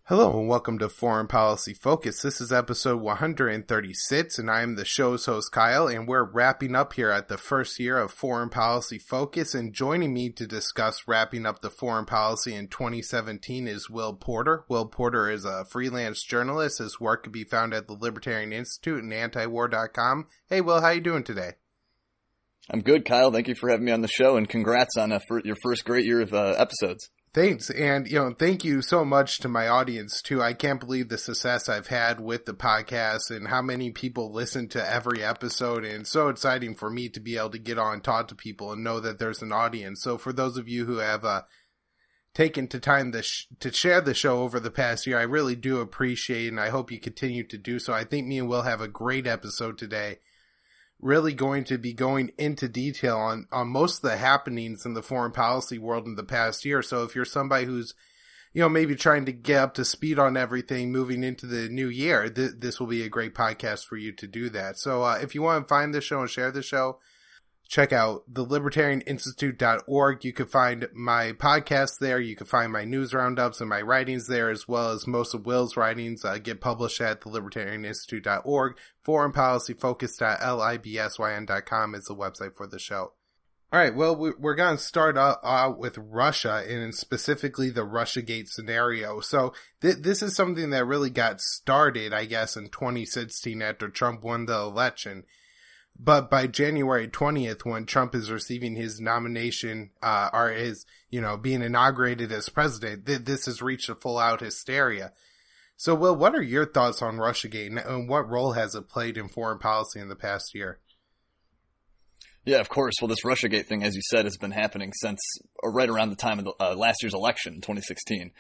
Hello and welcome to Foreign Policy Focus. This is episode 136 and I am the show's host Kyle, and we're wrapping up here at the first year of Foreign Policy Focus, and joining me to discuss wrapping up the foreign policy in 2017 is Will Porter. Will Porter is a freelance journalist. His work can be found at the Libertarian Institute and antiwar.com. Hey Will, how you doing today? I'm good, Kyle. Thank you for having me on the show, and congrats on your first great year of episodes. Thanks. And, thank you so much to my audience too. I can't believe the success I've had with the podcast and how many people listen to every episode. And it's so exciting for me to be able to get on and talk to people and know that there's an audience. So for those of you who have taken the time to share the show over the past year, I really do appreciate it, and I hope you continue to do so. I think me and Will have a great episode today. Really going to be going into detail on most of the happenings in the foreign policy world in the past year. So if you're somebody who's, maybe trying to get up to speed on everything moving into the new year, this will be a great podcast for you to do that. So if you want to find the show and share the show, check out thelibertarianinstitute.org. You can find my podcast there. You can find my news roundups and my writings there, as well as most of Will's writings get published at thelibertarianinstitute.org. Foreignpolicyfocus.libsyn.com is the website for the show. All right, well, we're going to start out with Russia, and specifically the Russiagate scenario. So this is something that really got started, I guess, in 2016 after Trump won the election. But by January 20th, when Trump is receiving his nomination, or his, being inaugurated as president, this has reached a full-out hysteria. So, Will, what are your thoughts on Russiagate, and what role has it played in foreign policy in the past year? Yeah, of course. Well, this Russiagate thing, as you said, has been happening since right around the time of the, last year's election, 2016.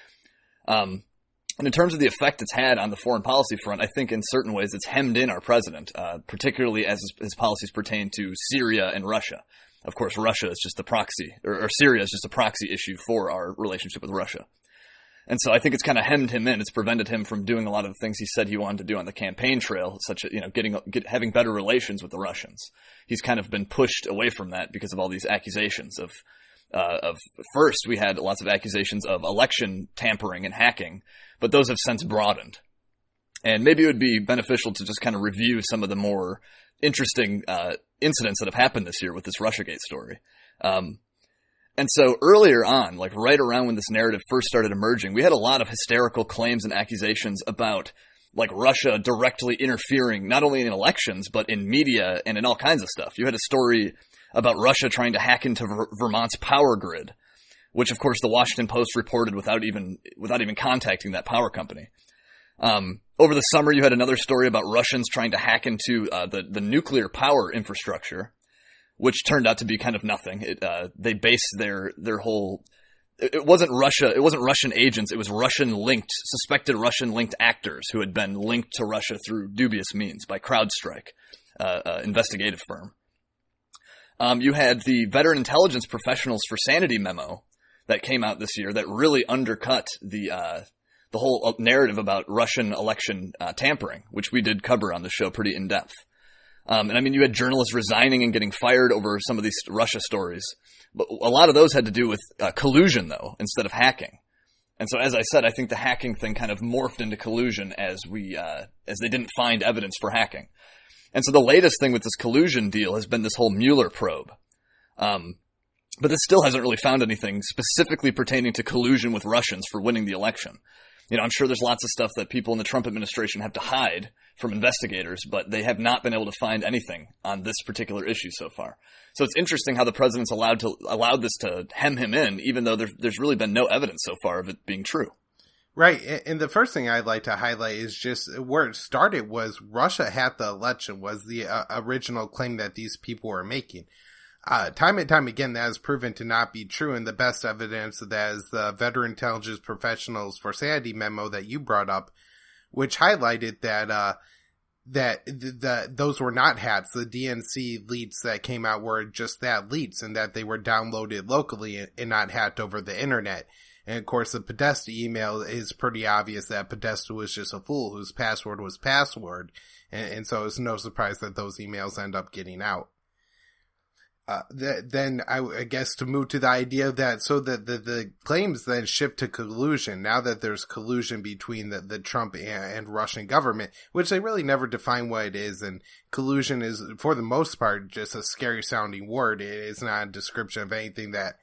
And in terms of the effect it's had on the foreign policy front, I think in certain ways it's hemmed in our president, particularly as his policies pertain to Syria and Russia. Of course, Russia is just the proxy, or Syria is just a proxy issue for our relationship with Russia. And so I think it's kind of hemmed him in. It's prevented him from doing a lot of the things he said he wanted to do on the campaign trail, such as, having better relations with the Russians. He's kind of been pushed away from that because of all these accusations of first, we had lots of accusations of election tampering and hacking, but those have since broadened. And maybe it would be beneficial to just kind of review some of the more interesting incidents that have happened this year with this Russiagate story. And so earlier on, like right around when this narrative first started emerging, we had a lot of hysterical claims and accusations about like Russia directly interfering not only in elections, but in media and in all kinds of stuff. You had a story about Russia trying to hack into Vermont's power grid, which of course the Washington Post reported without even contacting that power company. Over the summer, you had another story about Russians trying to hack into the nuclear power infrastructure, which turned out to be kind of nothing. They based their whole. It wasn't Russia. It wasn't Russian agents. It was suspected Russian-linked actors who had been linked to Russia through dubious means by CrowdStrike, investigative firm. You had the Veteran Intelligence Professionals for Sanity memo that came out this year that really undercut the whole narrative about Russian election tampering, which we did cover on the show pretty in depth. And I mean, you had journalists resigning and getting fired over some of these Russia stories, but a lot of those had to do with collusion, though, instead of hacking. And so, as I said, I think the hacking thing kind of morphed into collusion as they didn't find evidence for hacking. And so the latest thing with this collusion deal has been this whole Mueller probe. But this still hasn't really found anything specifically pertaining to collusion with Russians for winning the election. I'm sure there's lots of stuff that people in the Trump administration have to hide from investigators, but they have not been able to find anything on this particular issue so far. So it's interesting how the president's allowed this to hem him in, even though there's really been no evidence so far of it being true. Right. And the first thing I'd like to highlight is just where it started was Russia hacked the election was the original claim that these people were making. Time and time again, that has proven to not be true. And the best evidence of that is the Veteran Intelligence Professionals for Sanity memo that you brought up, which highlighted that those were not hacks. The DNC leaks that came out were just that, leaks, and that they were downloaded locally and not hacked over the internet. And of course, the Podesta email is pretty obvious that Podesta was just a fool whose password was password. And so it's no surprise that those emails end up getting out. Then I guess to move to the idea that so that the claims then shift to collusion now that there's collusion between the Trump and Russian government, which they really never define what it is. And collusion is, for the most part, just a scary sounding word. It is not a description of anything that,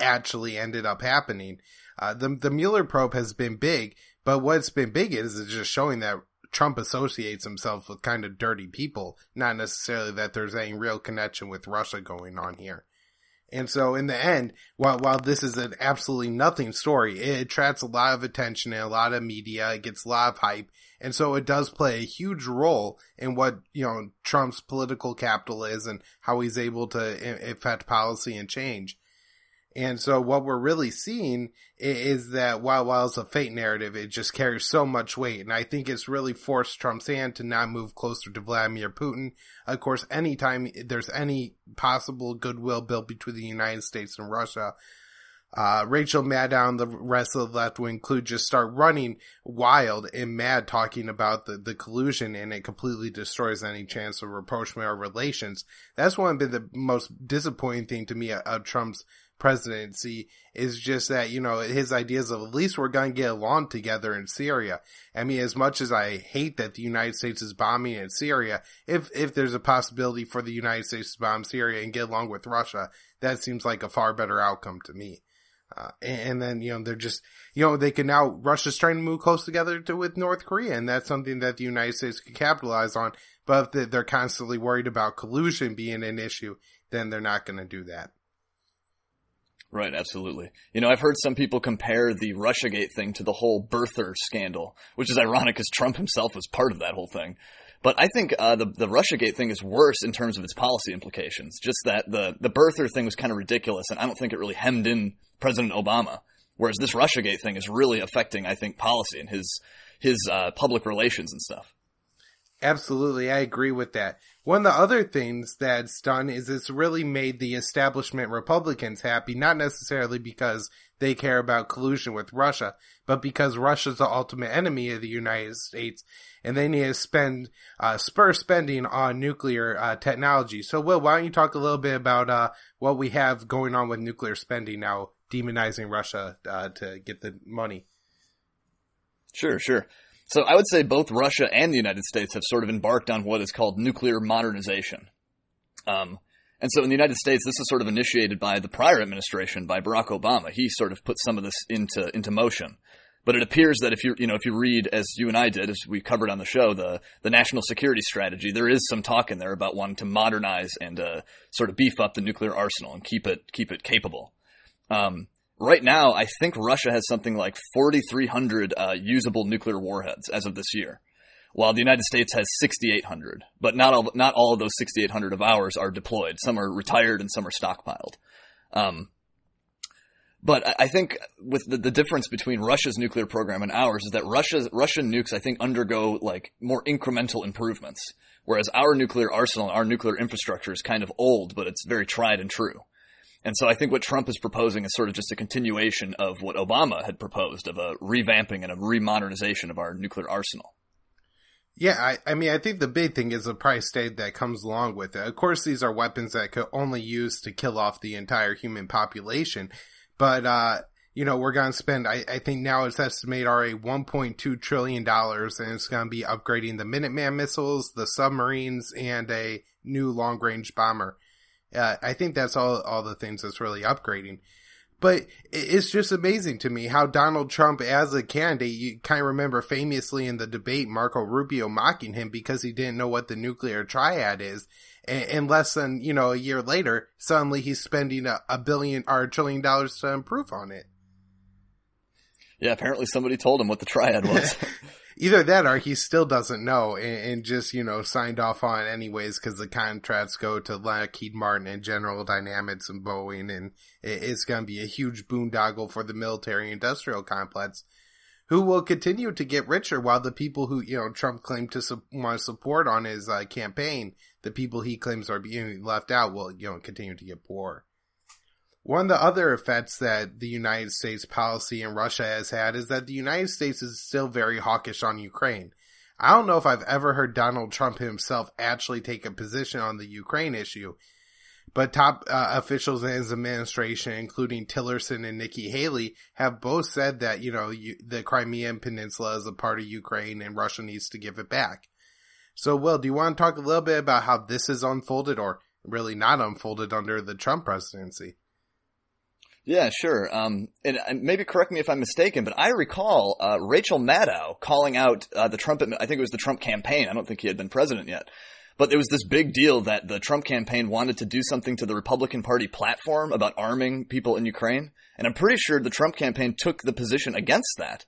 actually ended up happening. The Mueller probe has been big, but what's been big is it's just showing that Trump associates himself with kind of dirty people, not necessarily that there's any real connection with Russia going on here. And so in the end, while this is an absolutely nothing story, it attracts a lot of attention and a lot of media. It gets a lot of hype. And so it does play a huge role in what, Trump's political capital is and how he's able to affect policy and change. And so what we're really seeing is that while it's a fake narrative, it just carries so much weight. And I think it's really forced Trump's hand to not move closer to Vladimir Putin. Of course, anytime there's any possible goodwill built between the United States and Russia, Rachel Maddow and the rest of the left wing could just start running wild and mad talking about the collusion, and it completely destroys any chance of rapprochement or relations. That's one of the most disappointing thing to me of Trump's presidency is just that, his ideas of at least we're going to get along together in Syria. I mean, as much as I hate that the United States is bombing in Syria, if there's a possibility for the United States to bomb Syria and get along with Russia, that seems like a far better outcome to me. And then, they're just, they can now, Russia's trying to move close together with North Korea, and that's something that the United States could capitalize on. But if they're constantly worried about collusion being an issue, then they're not going to do that. Right, absolutely. I've heard some people compare the Russiagate thing to the whole birther scandal, which is ironic because Trump himself was part of that whole thing. But I think the Russiagate thing is worse in terms of its policy implications. Just that the birther thing was kind of ridiculous, and I don't think it really hemmed in President Obama. Whereas this Russiagate thing is really affecting, I think, policy and his public relations and stuff. Absolutely, I agree with that. One of the other things that's done is it's really made the establishment Republicans happy, not necessarily because they care about collusion with Russia, but because Russia's the ultimate enemy of the United States, and they need to spur spending on nuclear technology. So, Will, why don't you talk a little bit about what we have going on with nuclear spending now, demonizing Russia to get the money? Sure. So I would say both Russia and the United States have sort of embarked on what is called nuclear modernization. And so in the United States, this is sort of initiated by the prior administration, by Barack Obama. He sort of put some of this into motion. But it appears that if you read, as you and I did, as we covered on the show, the national security strategy, there is some talk in there about wanting to modernize and sort of beef up the nuclear arsenal and keep it capable. Right now, I think Russia has something like 4,300 usable nuclear warheads as of this year, while the United States has 6,800. But not all of those 6,800 of ours are deployed. Some are retired and some are stockpiled. But I think with the difference between Russia's nuclear program and ours is that Russian nukes, I think, undergo like more incremental improvements, whereas our nuclear arsenal, our nuclear infrastructure is kind of old, but it's very tried and true. And so I think what Trump is proposing is sort of just a continuation of what Obama had proposed, of a revamping and a remodernization of our nuclear arsenal. Yeah, I mean, I think the big thing is the price tag that comes along with it. Of course, these are weapons that could only use to kill off the entire human population. But, we're going to spend, I think now it's estimated already $1.2 trillion, and it's going to be upgrading the Minuteman missiles, the submarines, and a new long-range bomber. I think that's all the things that's really upgrading. But it's just amazing to me how Donald Trump, as a candidate, you kind of remember famously in the debate, Marco Rubio mocking him because he didn't know what the nuclear triad is. And less than, a year later, suddenly he's spending $1 billion or $1 trillion to improve on it. Yeah, apparently somebody told him what the triad was. Either that or he still doesn't know and just, signed off on it anyways because the contracts go to Lockheed Martin and General Dynamics and Boeing, and it's going to be a huge boondoggle for the military-industrial complex, who will continue to get richer while the people who, Trump claimed to want to support on his campaign, the people he claims are being left out will, continue to get poorer. One of the other effects that the United States policy in Russia has had is that the United States is still very hawkish on Ukraine. I don't know if I've ever heard Donald Trump himself actually take a position on the Ukraine issue, But top officials in his administration, including Tillerson and Nikki Haley, have both said that, the Crimean Peninsula is a part of Ukraine and Russia needs to give it back. So, Will, do you want to talk a little bit about how this has unfolded, or really not unfolded, under the Trump presidency? Yeah, sure. And maybe correct me if I'm mistaken, but I recall Rachel Maddow calling out the Trump, I think it was the Trump campaign. I don't think he had been president yet. But it was this big deal that the Trump campaign wanted to do something to the Republican Party platform about arming people in Ukraine. And I'm pretty sure the Trump campaign took the position against that.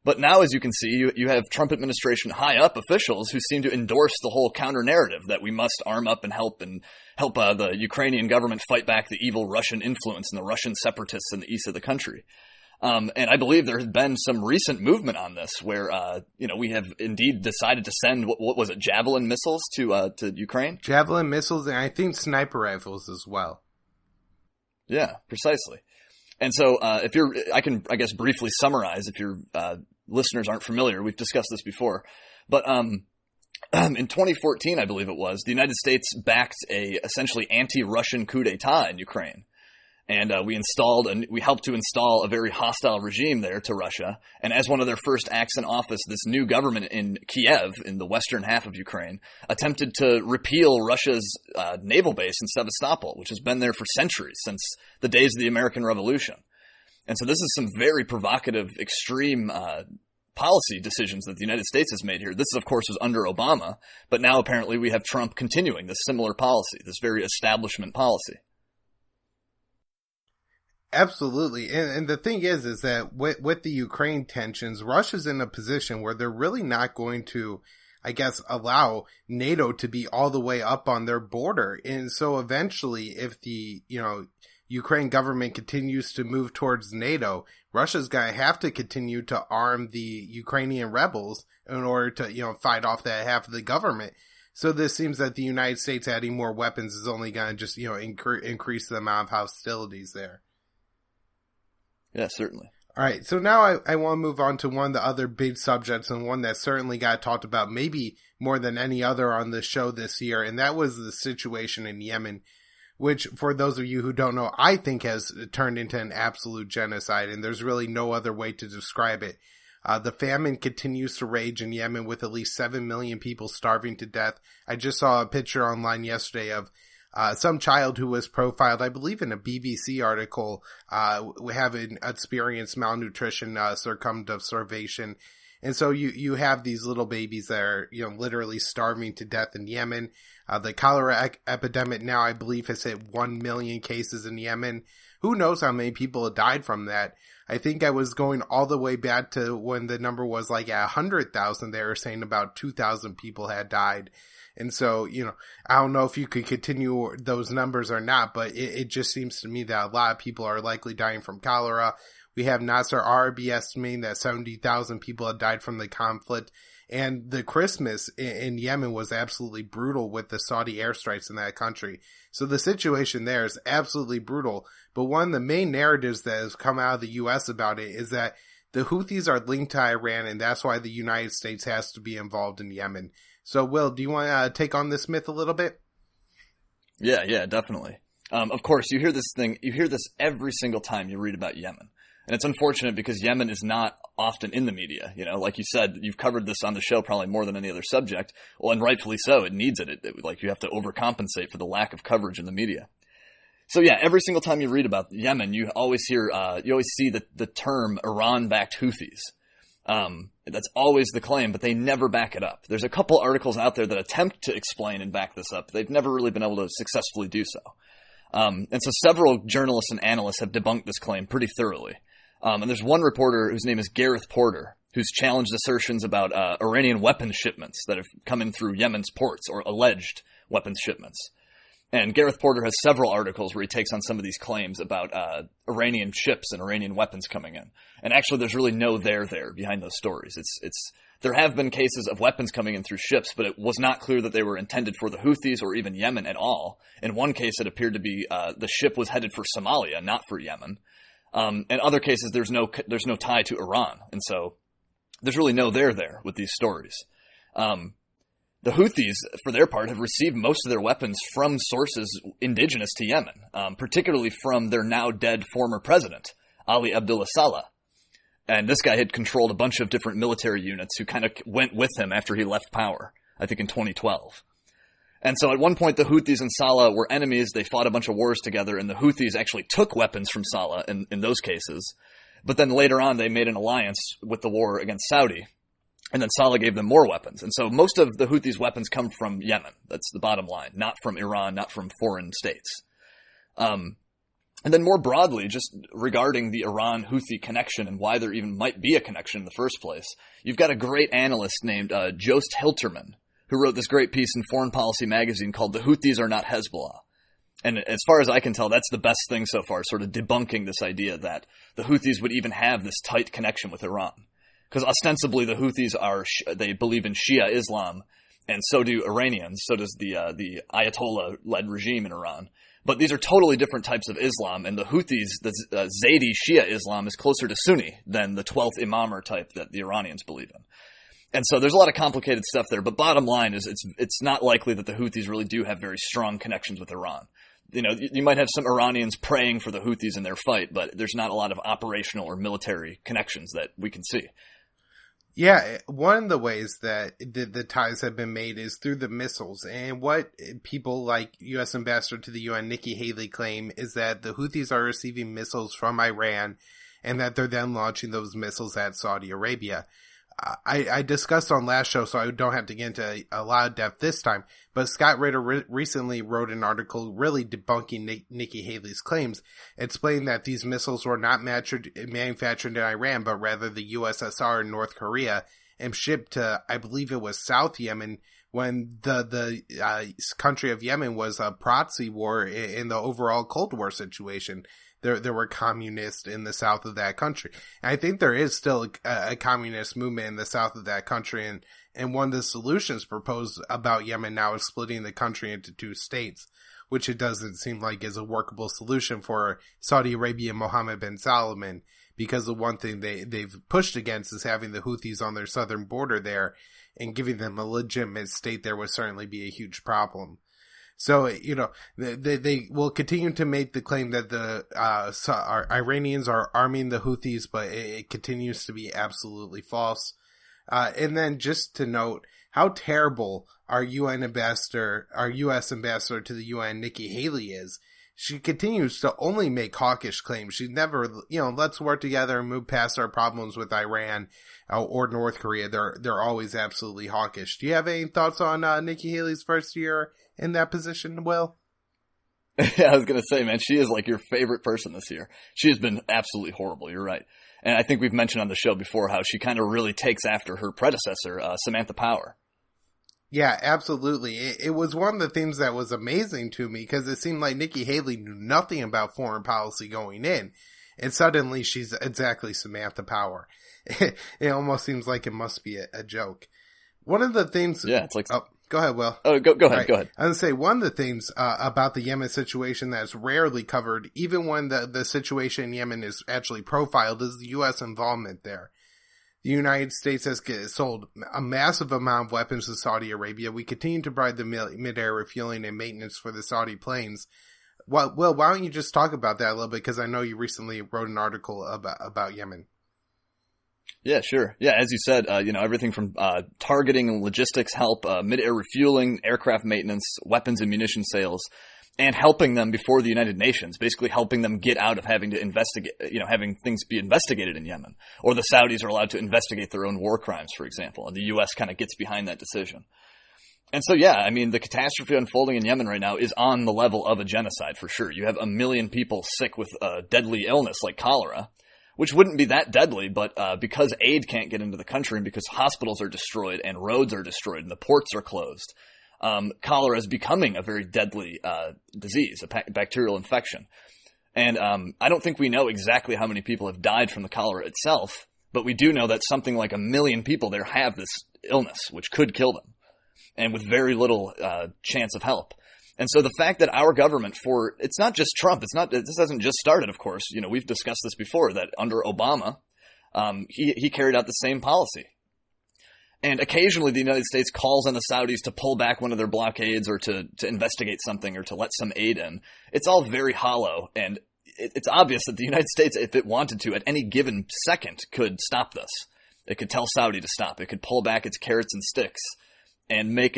But now, as you can see, you have Trump administration high-up officials who seem to endorse the whole counter-narrative that we must arm up and help the Ukrainian government fight back the evil Russian influence and the Russian separatists in the east of the country. And I believe there has been some recent movement on this where, we have indeed decided to send, what was it, Javelin missiles to Ukraine? Javelin missiles, and I think sniper rifles as well. Yeah, precisely. And so, I can briefly summarize if your listeners aren't familiar. We've discussed this before. But, in 2014, I believe it was, the United States backed a essentially anti-Russian coup d'etat in Ukraine. And we helped to install a very hostile regime there to Russia. And as one of their first acts in office, this new government in Kiev, in the western half of Ukraine, attempted to repeal Russia's naval base in Sevastopol, which has been there for centuries, since the days of the American Revolution. And so this is some very provocative, extreme policy decisions that the United States has made here. This, of course, was under Obama, but now apparently we have Trump continuing this similar policy, this very establishment policy. Absolutely. And the thing is that with the Ukraine tensions, Russia's in a position where they're really not going to, I guess, allow NATO to be all the way up on their border. And so eventually, if the, Ukraine government continues to move towards NATO, Russia's going to have to continue to arm the Ukrainian rebels in order to, fight off that half of the government. So this seems that the United States adding more weapons is only going to just, increase the amount of hostilities there. Yeah, certainly. All right. So now I want to move on to one of the other big subjects, and one that certainly got talked about maybe more than any other on the show this year. And that was the situation in Yemen, which, for those of you who don't know, I think has turned into an absolute genocide. And there's really no other way to describe it. The famine continues to rage in Yemen, with at least 7 million people starving to death. I just saw a picture online yesterday of some child who was profiled, I believe in a BBC article, having experienced malnutrition, circumventive starvation. And so you have these little babies that are, literally starving to death in Yemen. The cholera epidemic now, I believe, has hit 1 million cases in Yemen. Who knows how many people have died from that? I think I was going all the way back to when the number was like at 100,000. They were saying about 2,000 people had died. And so, I don't know if you could continue those numbers or not, but it just seems to me that a lot of people are likely dying from cholera. We have Nasser Arabi estimating that 70,000 people have died from the conflict. And the Christmas in Yemen was absolutely brutal with the Saudi airstrikes in that country. So the situation there is absolutely brutal. But one of the main narratives that has come out of the U.S. about it is that the Houthis are linked to Iran, and that's why the United States has to be involved in Yemen. So, Will, do you want to take on this myth a little bit? Yeah, definitely. Of course, you hear this every single time you read about Yemen. And it's unfortunate because Yemen is not often in the media. Like you said, you've covered this on the show probably more than any other subject. Well, and rightfully so. It needs it. You have to overcompensate for the lack of coverage in the media. So yeah, every single time you read about Yemen, you always see the term Iran-backed Houthis. That's always the claim, but they never back it up. There's a couple articles out there that attempt to explain and back this up. They've never really been able to successfully do so. And so several journalists and analysts have debunked this claim pretty thoroughly. And there's one reporter whose name is Gareth Porter, who's challenged assertions about Iranian weapons shipments that have come in through Yemen's ports, or alleged weapons shipments. And Gareth Porter has several articles where he takes on some of these claims about Iranian ships and Iranian weapons coming in. And actually, there's really no there behind those stories. There have been cases of weapons coming in through ships, but it was not clear that they were intended for the Houthis or even Yemen at all. In one case, it appeared to be the ship was headed for Somalia, not for Yemen. In other cases, there's no tie to Iran, and so there's really no there with these stories. The Houthis, for their part, have received most of their weapons from sources indigenous to Yemen, particularly from their now dead former president, Ali Abdullah Saleh. And this guy had controlled a bunch of different military units who kind of went with him after he left power, I think in 2012. And so at one point, the Houthis and Saleh were enemies. They fought a bunch of wars together, and the Houthis actually took weapons from Saleh in those cases. But then later on, they made an alliance with the war against Saudi. And then Saleh gave them more weapons. And so most of the Houthis' weapons come from Yemen. That's the bottom line. Not from Iran, not from foreign states. And then more broadly, just regarding the Iran-Houthi connection and why there even might be a connection in the first place, you've got a great analyst named Joost Hilterman, who wrote this great piece in Foreign Policy magazine called "The Houthis Are Not Hezbollah." And as far as I can tell, that's the best thing so far, sort of debunking this idea that the Houthis would even have this tight connection with Iran. Because ostensibly the Houthis they believe in Shia Islam, and so do Iranians, so does the Ayatollah-led regime in Iran. But these are totally different types of Islam, and the Houthis, the Zaydi Shia Islam, is closer to Sunni than the 12th Imam type that the Iranians believe in. And so there's a lot of complicated stuff there, but bottom line is it's not likely that the Houthis really do have very strong connections with Iran. You know, you might have some Iranians praying for the Houthis in their fight, but there's not a lot of operational or military connections that we can see. Yeah, one of the ways that the ties have been made is through the missiles. And what people like U.S. Ambassador to the UN, Nikki Haley, claim is that the Houthis are receiving missiles from Iran and that they're then launching those missiles at Saudi Arabia. I discussed on last show, so I don't have to get into a lot of depth this time, but Scott Ritter recently wrote an article really debunking Nikki Haley's claims, explaining that these missiles were not manufactured in Iran, but rather the USSR and North Korea, and shipped to, I believe it was South Yemen, when the country of Yemen was a proxy war in the overall Cold War situation. There were communists in the south of that country. And I think there is still a communist movement in the south of that country. And one of the solutions proposed about Yemen now is splitting the country into two states, which it doesn't seem like is a workable solution for Saudi Arabia and Mohammed bin Salman, because the one thing they've pushed against is having the Houthis on their southern border there, and giving them a legitimate state there would certainly be a huge problem. So, you know, they will continue to make the claim that the Iranians are arming the Houthis, but it continues to be absolutely false. And then just to note how terrible our U.S. ambassador to the UN, Nikki Haley, is. She continues to only make hawkish claims. She's never, let's work together and move past our problems with Iran or North Korea. They're always absolutely hawkish. Do you have any thoughts on Nikki Haley's first year in that position, Will? Yeah, I was going to say, man, she is like your favorite person this year. She has been absolutely horrible. You're right. And I think we've mentioned on the show before how she kind of really takes after her predecessor, Samantha Power. Yeah, absolutely. It was one of the things that was amazing to me, because it seemed like Nikki Haley knew nothing about foreign policy going in. And suddenly she's exactly Samantha Power. It almost seems like it must be a joke. One of the things... Yeah, it's like... Oh, go ahead, Will. Oh, go ahead, right. Go ahead. I was going to say, one of the things about the Yemen situation that's rarely covered, even when the situation in Yemen is actually profiled, is the U.S. involvement there. The United States has sold a massive amount of weapons to Saudi Arabia. We continue to provide the mid-air refueling and maintenance for the Saudi planes. Well, why don't you just talk about that a little bit? Because I know you recently wrote an article about Yemen. Yeah, sure. Yeah, as you said, everything from targeting and logistics help, mid-air refueling, aircraft maintenance, weapons and munition sales, and helping them before the United Nations, basically helping them get out of having to investigate, having things be investigated in Yemen. Or the Saudis are allowed to investigate their own war crimes, for example, and the U.S. kind of gets behind that decision. And so, yeah, I mean, the catastrophe unfolding in Yemen right now is on the level of a genocide, for sure. You have 1 million people sick with a deadly illness like cholera, which wouldn't be that deadly, but because aid can't get into the country and because hospitals are destroyed and roads are destroyed and the ports are closed, cholera is becoming a very deadly disease, a bacterial infection. And I don't think we know exactly how many people have died from the cholera itself, but we do know that something like 1 million people there have this illness, which could kill them, and with very little chance of help. And so the fact that our government, it's not just Trump, this hasn't just started, of course. We've discussed this before, that under Obama, he carried out the same policy. And occasionally the United States calls on the Saudis to pull back one of their blockades or to investigate something or to let some aid in. It's all very hollow, and it's obvious that the United States, if it wanted to, at any given second, could stop this. It could tell Saudi to stop. It could pull back its carrots and sticks and make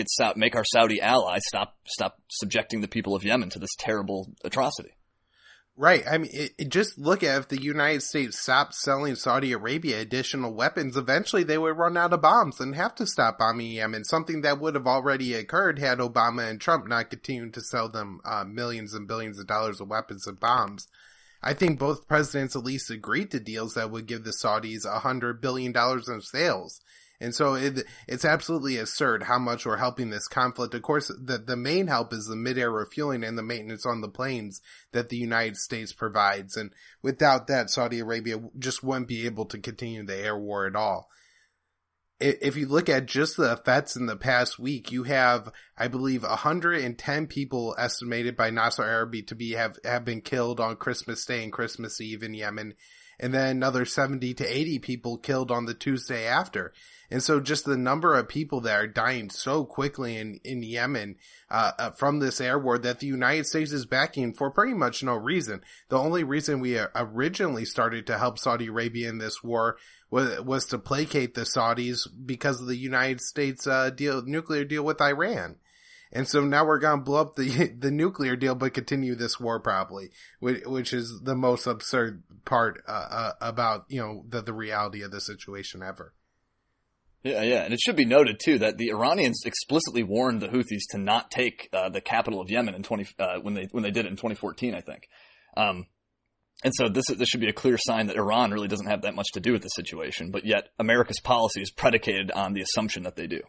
our Saudi ally stop subjecting the people of Yemen to this terrible atrocity. Right. I mean, just look at if the United States stopped selling Saudi Arabia additional weapons, eventually they would run out of bombs and have to stop bombing Yemen, something that would have already occurred had Obama and Trump not continued to sell them millions and billions of dollars of weapons and bombs. I think both presidents at least agreed to deals that would give the Saudis $100 billion in sales. And so it's absolutely absurd how much we're helping this conflict. Of course, the main help is the mid-air refueling and the maintenance on the planes that the United States provides. And without that, Saudi Arabia just wouldn't be able to continue the air war at all. If you look at just the effects in the past week, you have, I believe, 110 people estimated by Nasser Arabi to have been killed on Christmas Day and Christmas Eve in Yemen. And then another 70 to 80 people killed on the Tuesday after. And so just the number of people that are dying so quickly in Yemen from this air war that the United States is backing for pretty much no reason. The only reason we originally started to help Saudi Arabia in this war was to placate the Saudis because of the United States nuclear deal with Iran. And so now we're going to blow up the nuclear deal, but continue this war probably, which is the most absurd part about, the reality of the situation ever. Yeah. And it should be noted, too, that the Iranians explicitly warned the Houthis to not take the capital of Yemen when they did it in 2014, I think. And so this should be a clear sign that Iran really doesn't have that much to do with the situation, but yet America's policy is predicated on the assumption that they do.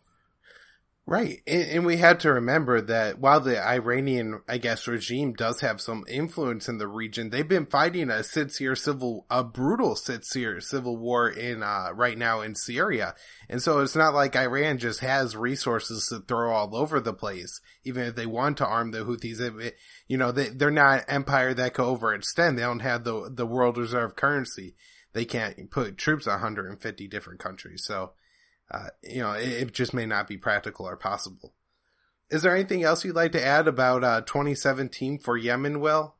Right. And we had to remember that while the Iranian, regime does have some influence in the region, they've been fighting a brutal civil war right now in Syria. And so it's not like Iran just has resources to throw all over the place, even if they want to arm the Houthis. They're not an empire that can overextend. They don't have the world reserve currency. They can't put troops in 150 different countries. So, it just may not be practical or possible. Is there anything else you'd like to add about 2017 for Yemen, Will?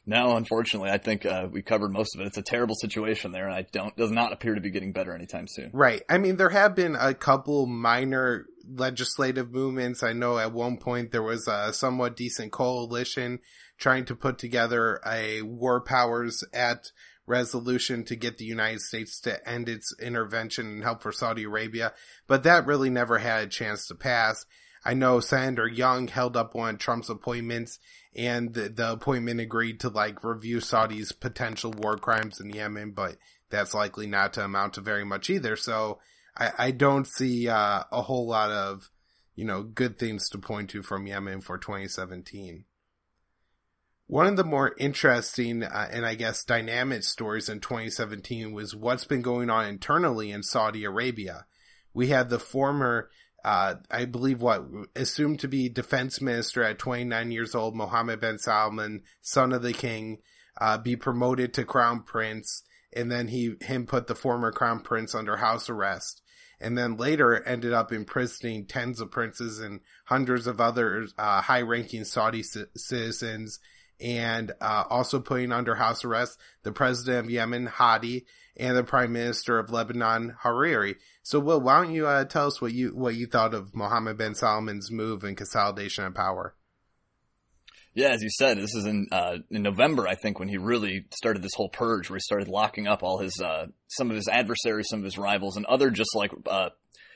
No, unfortunately, I think we covered most of it. It's a terrible situation there, and does not appear to be getting better anytime soon. Right. I mean, there have been a couple minor legislative movements. I know at one point there was a somewhat decent coalition trying to put together a war powers at resolution to get the United States to end its intervention and help for Saudi Arabia, but that really never had a chance to pass. I know Senator Young held up one of Trump's appointments, and the appointment agreed to review Saudi's potential war crimes in Yemen, but that's likely not to amount to very much either. So I don't see a whole lot of good things to point to from Yemen for 2017. One of the more interesting and dynamic stories in 2017 was what's been going on internally in Saudi Arabia. We had the former, assumed to be defense minister at 29 years old, Mohammed bin Salman, son of the king, be promoted to crown prince, and then him put the former crown prince under house arrest. And then later ended up imprisoning tens of princes and hundreds of other high-ranking Saudi citizens, and also putting under house arrest the president of Yemen, Hadi, and the prime minister of Lebanon, Hariri. So, Will, why don't you tell us what you thought of Mohammed bin Salman's move and consolidation of power? Yeah, as you said, this is in November, I think, when he really started this whole purge, where he started locking up all his some of his adversaries, some of his rivals, and other just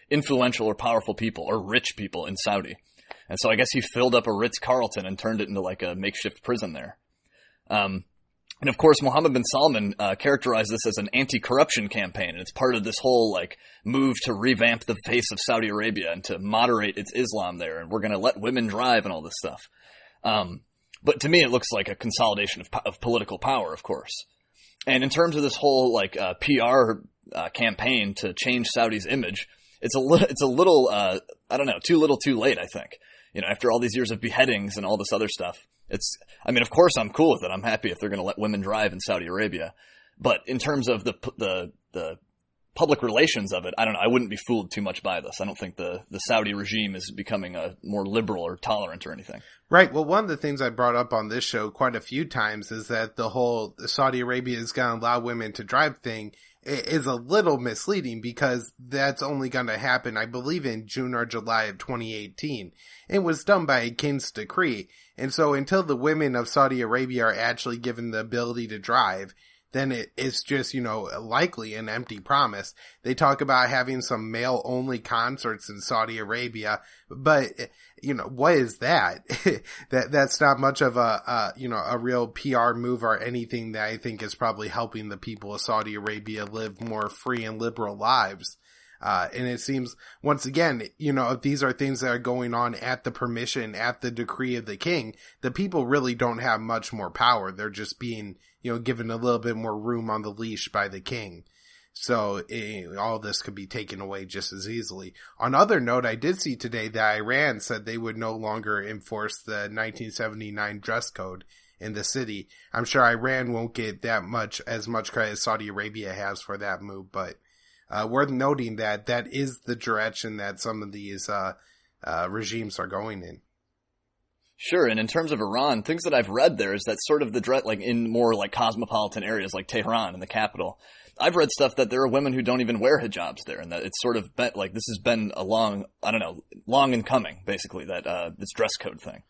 influential or powerful people or rich people in Saudi. And so I guess he filled up a Ritz-Carlton and turned it into a makeshift prison there. And of course, Mohammed bin Salman characterized this as an anti-corruption campaign. And it's part of this whole move to revamp the face of Saudi Arabia and to moderate its Islam there. And we're going to let women drive and all this stuff. But to me, it looks like a consolidation of political power, of course. And in terms of this whole PR campaign to change Saudi's image, it's a little I don't know, too little too late, I think. After all these years of beheadings and all this other stuff, of course I'm cool with it. I'm happy if they're going to let women drive in Saudi Arabia. But in terms of the public relations of it, I don't know. I wouldn't be fooled too much by this. I don't think the Saudi regime is becoming a more liberal or tolerant or anything. Right. Well, one of the things I brought up on this show quite a few times is that the whole Saudi Arabia is going to allow women to drive thing is a little misleading, because that's only going to happen, I believe, in June or July of 2018. It was done by a king's decree. And so until the women of Saudi Arabia are actually given the ability to drive, then it's just, likely an empty promise. They talk about having some male-only concerts in Saudi Arabia, but, what is that? That's not much of a real PR move or anything that I think is probably helping the people of Saudi Arabia live more free and liberal lives. And it seems, once again, if these are things that are going on at the permission, at the decree of the king, the people really don't have much more power. They're just being, given a little bit more room on the leash by the king. So all this could be taken away just as easily. On other note, I did see today that Iran said they would no longer enforce the 1979 dress code in the city. I'm sure Iran won't get as much credit as Saudi Arabia has for that move, but worth noting that is the direction that some of these regimes are going in. Sure, and in terms of Iran, things that I've read there is that sort of in more like cosmopolitan areas like Tehran in the capital, I've read stuff that there are women who don't even wear hijabs there, and that it's sort of been, like, this has been long in coming, basically, that this dress code thing.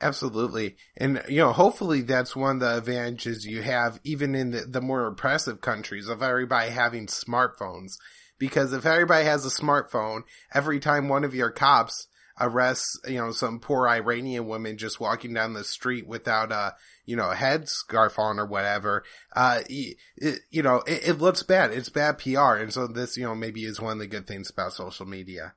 Absolutely. And, hopefully that's one of the advantages you have even in the more oppressive countries of everybody having smartphones. Because if everybody has a smartphone, every time one of your cops arrests, some poor Iranian woman just walking down the street without a headscarf on or whatever, it looks bad. It's bad PR. And so this, maybe is one of the good things about social media.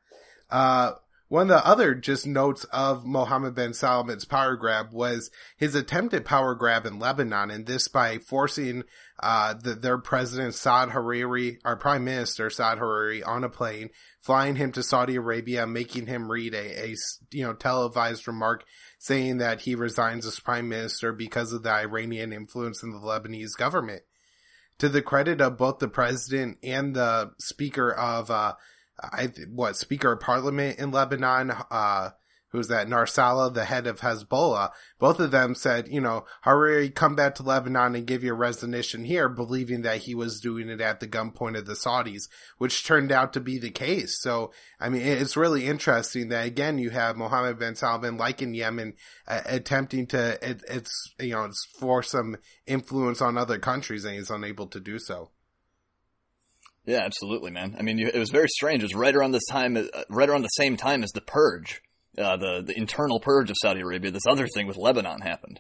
One of the other just notes of Mohammed bin Salman's power grab was his attempted power grab in Lebanon, and this by forcing their president Saad Hariri, our prime minister Saad Hariri, on a plane, flying him to Saudi Arabia, making him read a televised remark saying that he resigns as prime minister because of the Iranian influence in the Lebanese government. To the credit of both the president and the speaker of Speaker of Parliament in Lebanon, who's that, Narsala, the head of Hezbollah, both of them said, Hariri, come back to Lebanon and give your resignation here, believing that he was doing it at the gunpoint of the Saudis, which turned out to be the case. So, it's really interesting that, again, you have Mohammed bin Salman, like in Yemen, attempting to, force some influence on other countries, and he's unable to do so. Yeah, absolutely, man. It was very strange. It was right around the same time as the purge, the internal purge of Saudi Arabia. This other thing with Lebanon happened.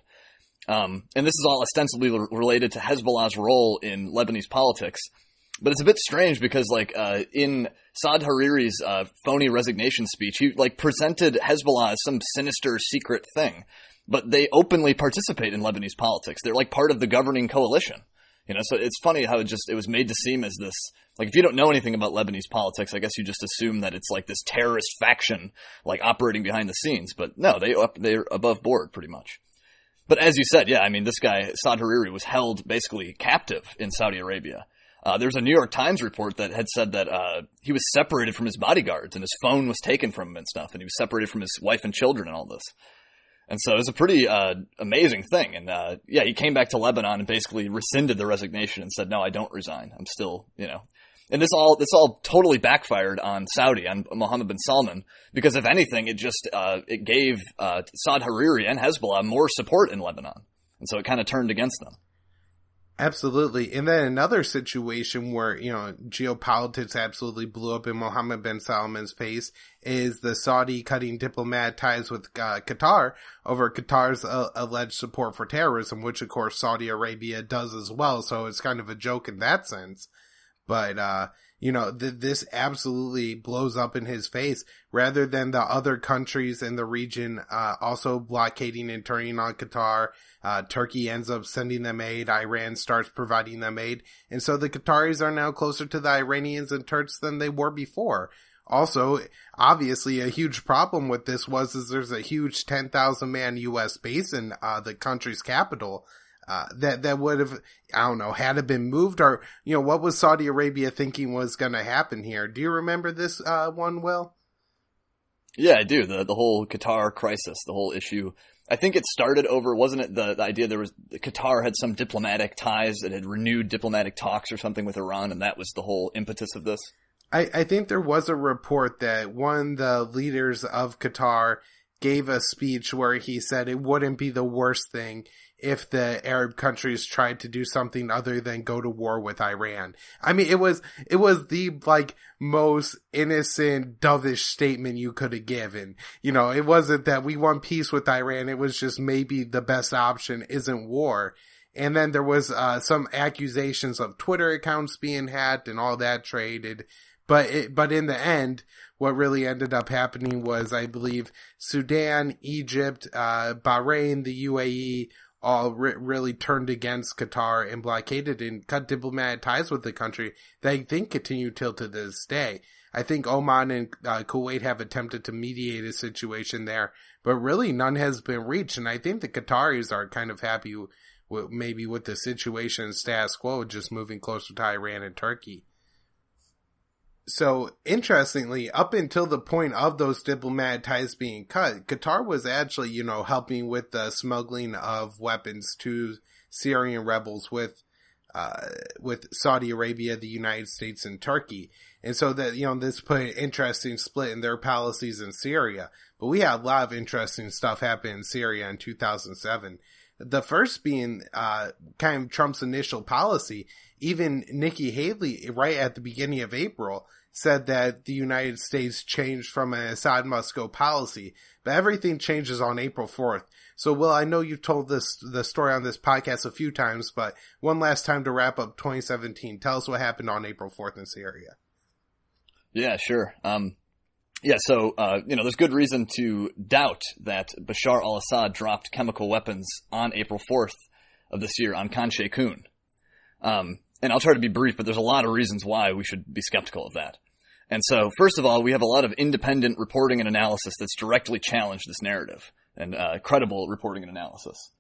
And this is all ostensibly related to Hezbollah's role in Lebanese politics. But it's a bit strange because, in Saad Hariri's phony resignation speech, he, presented Hezbollah as some sinister secret thing. But they openly participate in Lebanese politics. They're, part of the governing coalition. So it's funny how it was made to seem as this, if you don't know anything about Lebanese politics, I guess you just assume that it's this terrorist faction, operating behind the scenes. But no, they're above board pretty much. But as you said, yeah, this guy, Saad Hariri, was held basically captive in Saudi Arabia. There's a New York Times report that had said that he was separated from his bodyguards and his phone was taken from him and stuff, and he was separated from his wife and children and all this. And so it was a pretty amazing thing. And he came back to Lebanon and basically rescinded the resignation and said, no, I don't resign. I'm still, And this all totally backfired on Saudi, on Mohammed bin Salman, because if anything, it gave Saad Hariri and Hezbollah more support in Lebanon. And so it kind of turned against them. Absolutely. And then another situation where, geopolitics absolutely blew up in Mohammed bin Salman's face is the Saudi cutting diplomatic ties with Qatar over Qatar's alleged support for terrorism, which of course Saudi Arabia does as well. So it's kind of a joke in that sense. But, this absolutely blows up in his face rather than the other countries in the region, also blockading and turning on Qatar. Turkey ends up sending them aid. Iran starts providing them aid. And so the Qataris are now closer to the Iranians and Turks than they were before. Also, obviously, a huge problem with this is there's a huge 10,000 man U.S. base in the country's capital. that would have, I don't know, had it been moved, or, what was Saudi Arabia thinking was going to happen here? Do you remember this one, Will? Yeah, I do. The whole Qatar crisis, the whole issue. I think it started over, wasn't it the idea Qatar had some diplomatic ties, that had renewed diplomatic talks or something with Iran, and that was the whole impetus of this? I think there was a report that one of the leaders of Qatar gave a speech where he said it wouldn't be the worst thing if the Arab countries tried to do something other than go to war with Iran. I mean, it was the most innocent, dovish statement you could have given. It wasn't that we want peace with Iran. It was just maybe the best option isn't war. And then there was some accusations of Twitter accounts being hacked and all that traded. But in the end, what really ended up happening was, I believe, Sudan, Egypt, Bahrain, the UAE, all really turned against Qatar and blockaded and cut diplomatic ties with the country that I think continue till to this day. I think Oman and Kuwait have attempted to mediate a situation there, but really none has been reached. And I think the Qataris are kind of happy with the situation status quo, just moving closer to Iran and Turkey. So, interestingly, up until the point of those diplomatic ties being cut, Qatar was actually, helping with the smuggling of weapons to Syrian rebels with Saudi Arabia, the United States, and Turkey. And so that, this put an interesting split in their policies in Syria. But we had a lot of interesting stuff happen in Syria in 2007. The first being kind of Trump's initial policy. Even Nikki Haley, right at the beginning of April, said that the United States changed from an Assad must go policy. But everything changes on April 4th. So, Will, I know you've told the story on this podcast a few times, but one last time to wrap up 2017. Tell us what happened on April 4th in Syria. Yeah, sure. So there's good reason to doubt that Bashar al-Assad dropped chemical weapons on April 4th of this year on Khan Sheikhoun. And I'll try to be brief, but there's a lot of reasons why we should be skeptical of that. And so, first of all, we have a lot of independent reporting and analysis that's directly challenged this narrative, and credible reporting and analysis.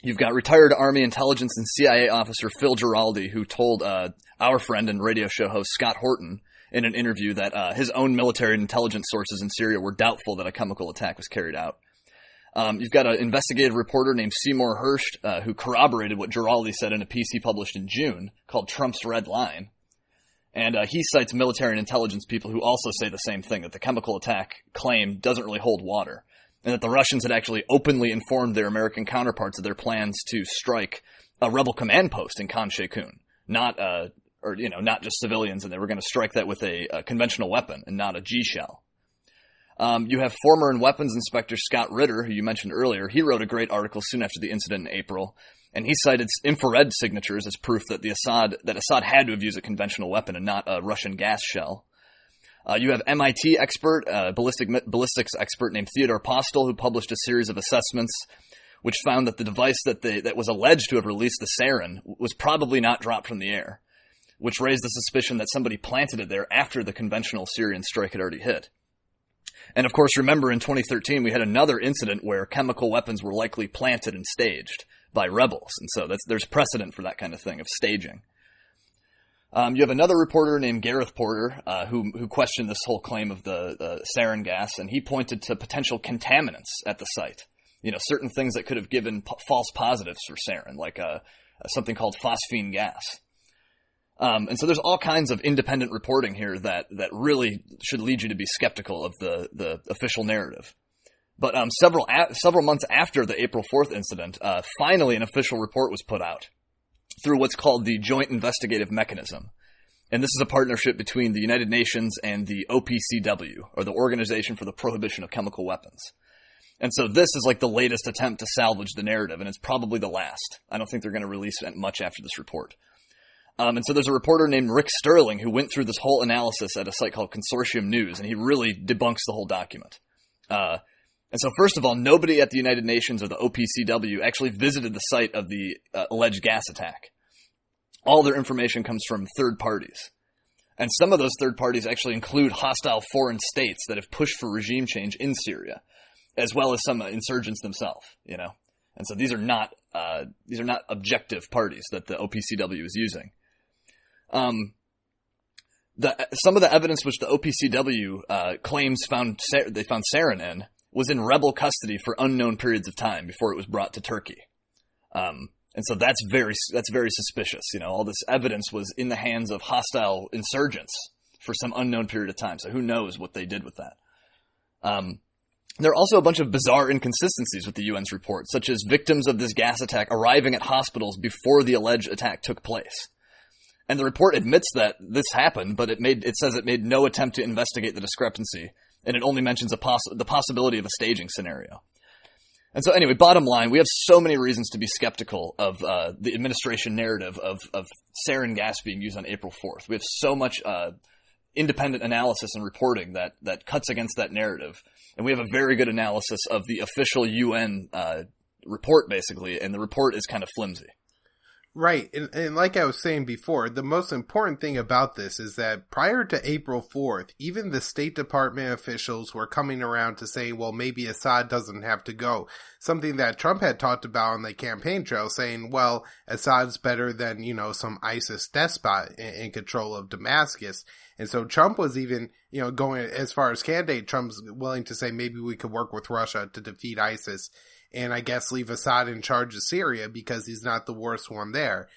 You've got retired Army intelligence and CIA officer Phil Giraldi, who told our friend and radio show host Scott Horton in an interview that his own military and intelligence sources in Syria were doubtful that a chemical attack was carried out. You've got an investigative reporter named Seymour Hersh who corroborated what Giraldi said in a piece he published in June called Trump's Red Line. And he cites military and intelligence people who also say the same thing, that the chemical attack claim doesn't really hold water, and that the Russians had actually openly informed their American counterparts of their plans to strike a rebel command post in Khan Sheikhoun, not just civilians, and they were going to strike that with a conventional weapon and not a G-shell. You have former weapons inspector Scott Ritter, who you mentioned earlier. He wrote a great article soon after the incident in April, and he cited infrared signatures as proof that Assad had to have used a conventional weapon and not a Russian gas shell. You have MIT expert, ballistics expert named Theodore Postel, who published a series of assessments which found that the device that was alleged to have released the sarin was probably not dropped from the air, which raised the suspicion that somebody planted it there after the conventional Syrian strike had already hit. And of course, remember in 2013, we had another incident where chemical weapons were likely planted and staged by rebels. And so there's precedent for that kind of thing, of staging. You have another reporter named Gareth Porter, who questioned this whole claim of the sarin gas, and he pointed to potential contaminants at the site. Certain things that could have given false positives for sarin, like something called phosphine gas. And so there's all kinds of independent reporting here that really should lead you to be skeptical of the official narrative. But several months after the April 4th incident, finally an official report was put out through what's called the Joint Investigative Mechanism. And this is a partnership between the United Nations and the OPCW, or the Organization for the Prohibition of Chemical Weapons. And so this is like the latest attempt to salvage the narrative, and it's probably the last. I don't think they're going to release much after this report. And so there's a reporter named Rick Sterling who went through this whole analysis at a site called Consortium News, and he really debunks the whole document. And so first of all, nobody at the United Nations or the OPCW actually visited the site of the alleged gas attack. All their information comes from third parties. And some of those third parties actually include hostile foreign states that have pushed for regime change in Syria, as well as some insurgents themselves, And so these are not objective parties that the OPCW is using. Some of the evidence which the OPCW claims they found sarin in was in rebel custody for unknown periods of time before it was brought to Turkey. And so that's very suspicious. All this evidence was in the hands of hostile insurgents for some unknown period of time. So who knows what they did with that? There are also a bunch of bizarre inconsistencies with the UN's report, such as victims of this gas attack arriving at hospitals before the alleged attack took place. And the report admits that this happened, but it says it made no attempt to investigate the discrepancy, and it only mentions the possibility of a staging scenario. And so anyway, bottom line, we have so many reasons to be skeptical of the administration narrative of sarin gas being used on April 4th. We have so much independent analysis and reporting that cuts against that narrative. And we have a very good analysis of the official UN report, basically, and the report is kind of flimsy. Right. And like I was saying before, the most important thing about this is that prior to April 4th, even the State Department officials were coming around to say, well, maybe Assad doesn't have to go. Something that Trump had talked about on the campaign trail, saying, well, Assad's better than, some ISIS despot in control of Damascus. And so Trump was even, going as far as candidate, Trump's willing to say maybe we could work with Russia to defeat ISIS. And I guess leave Assad in charge of Syria because he's not the worst one there.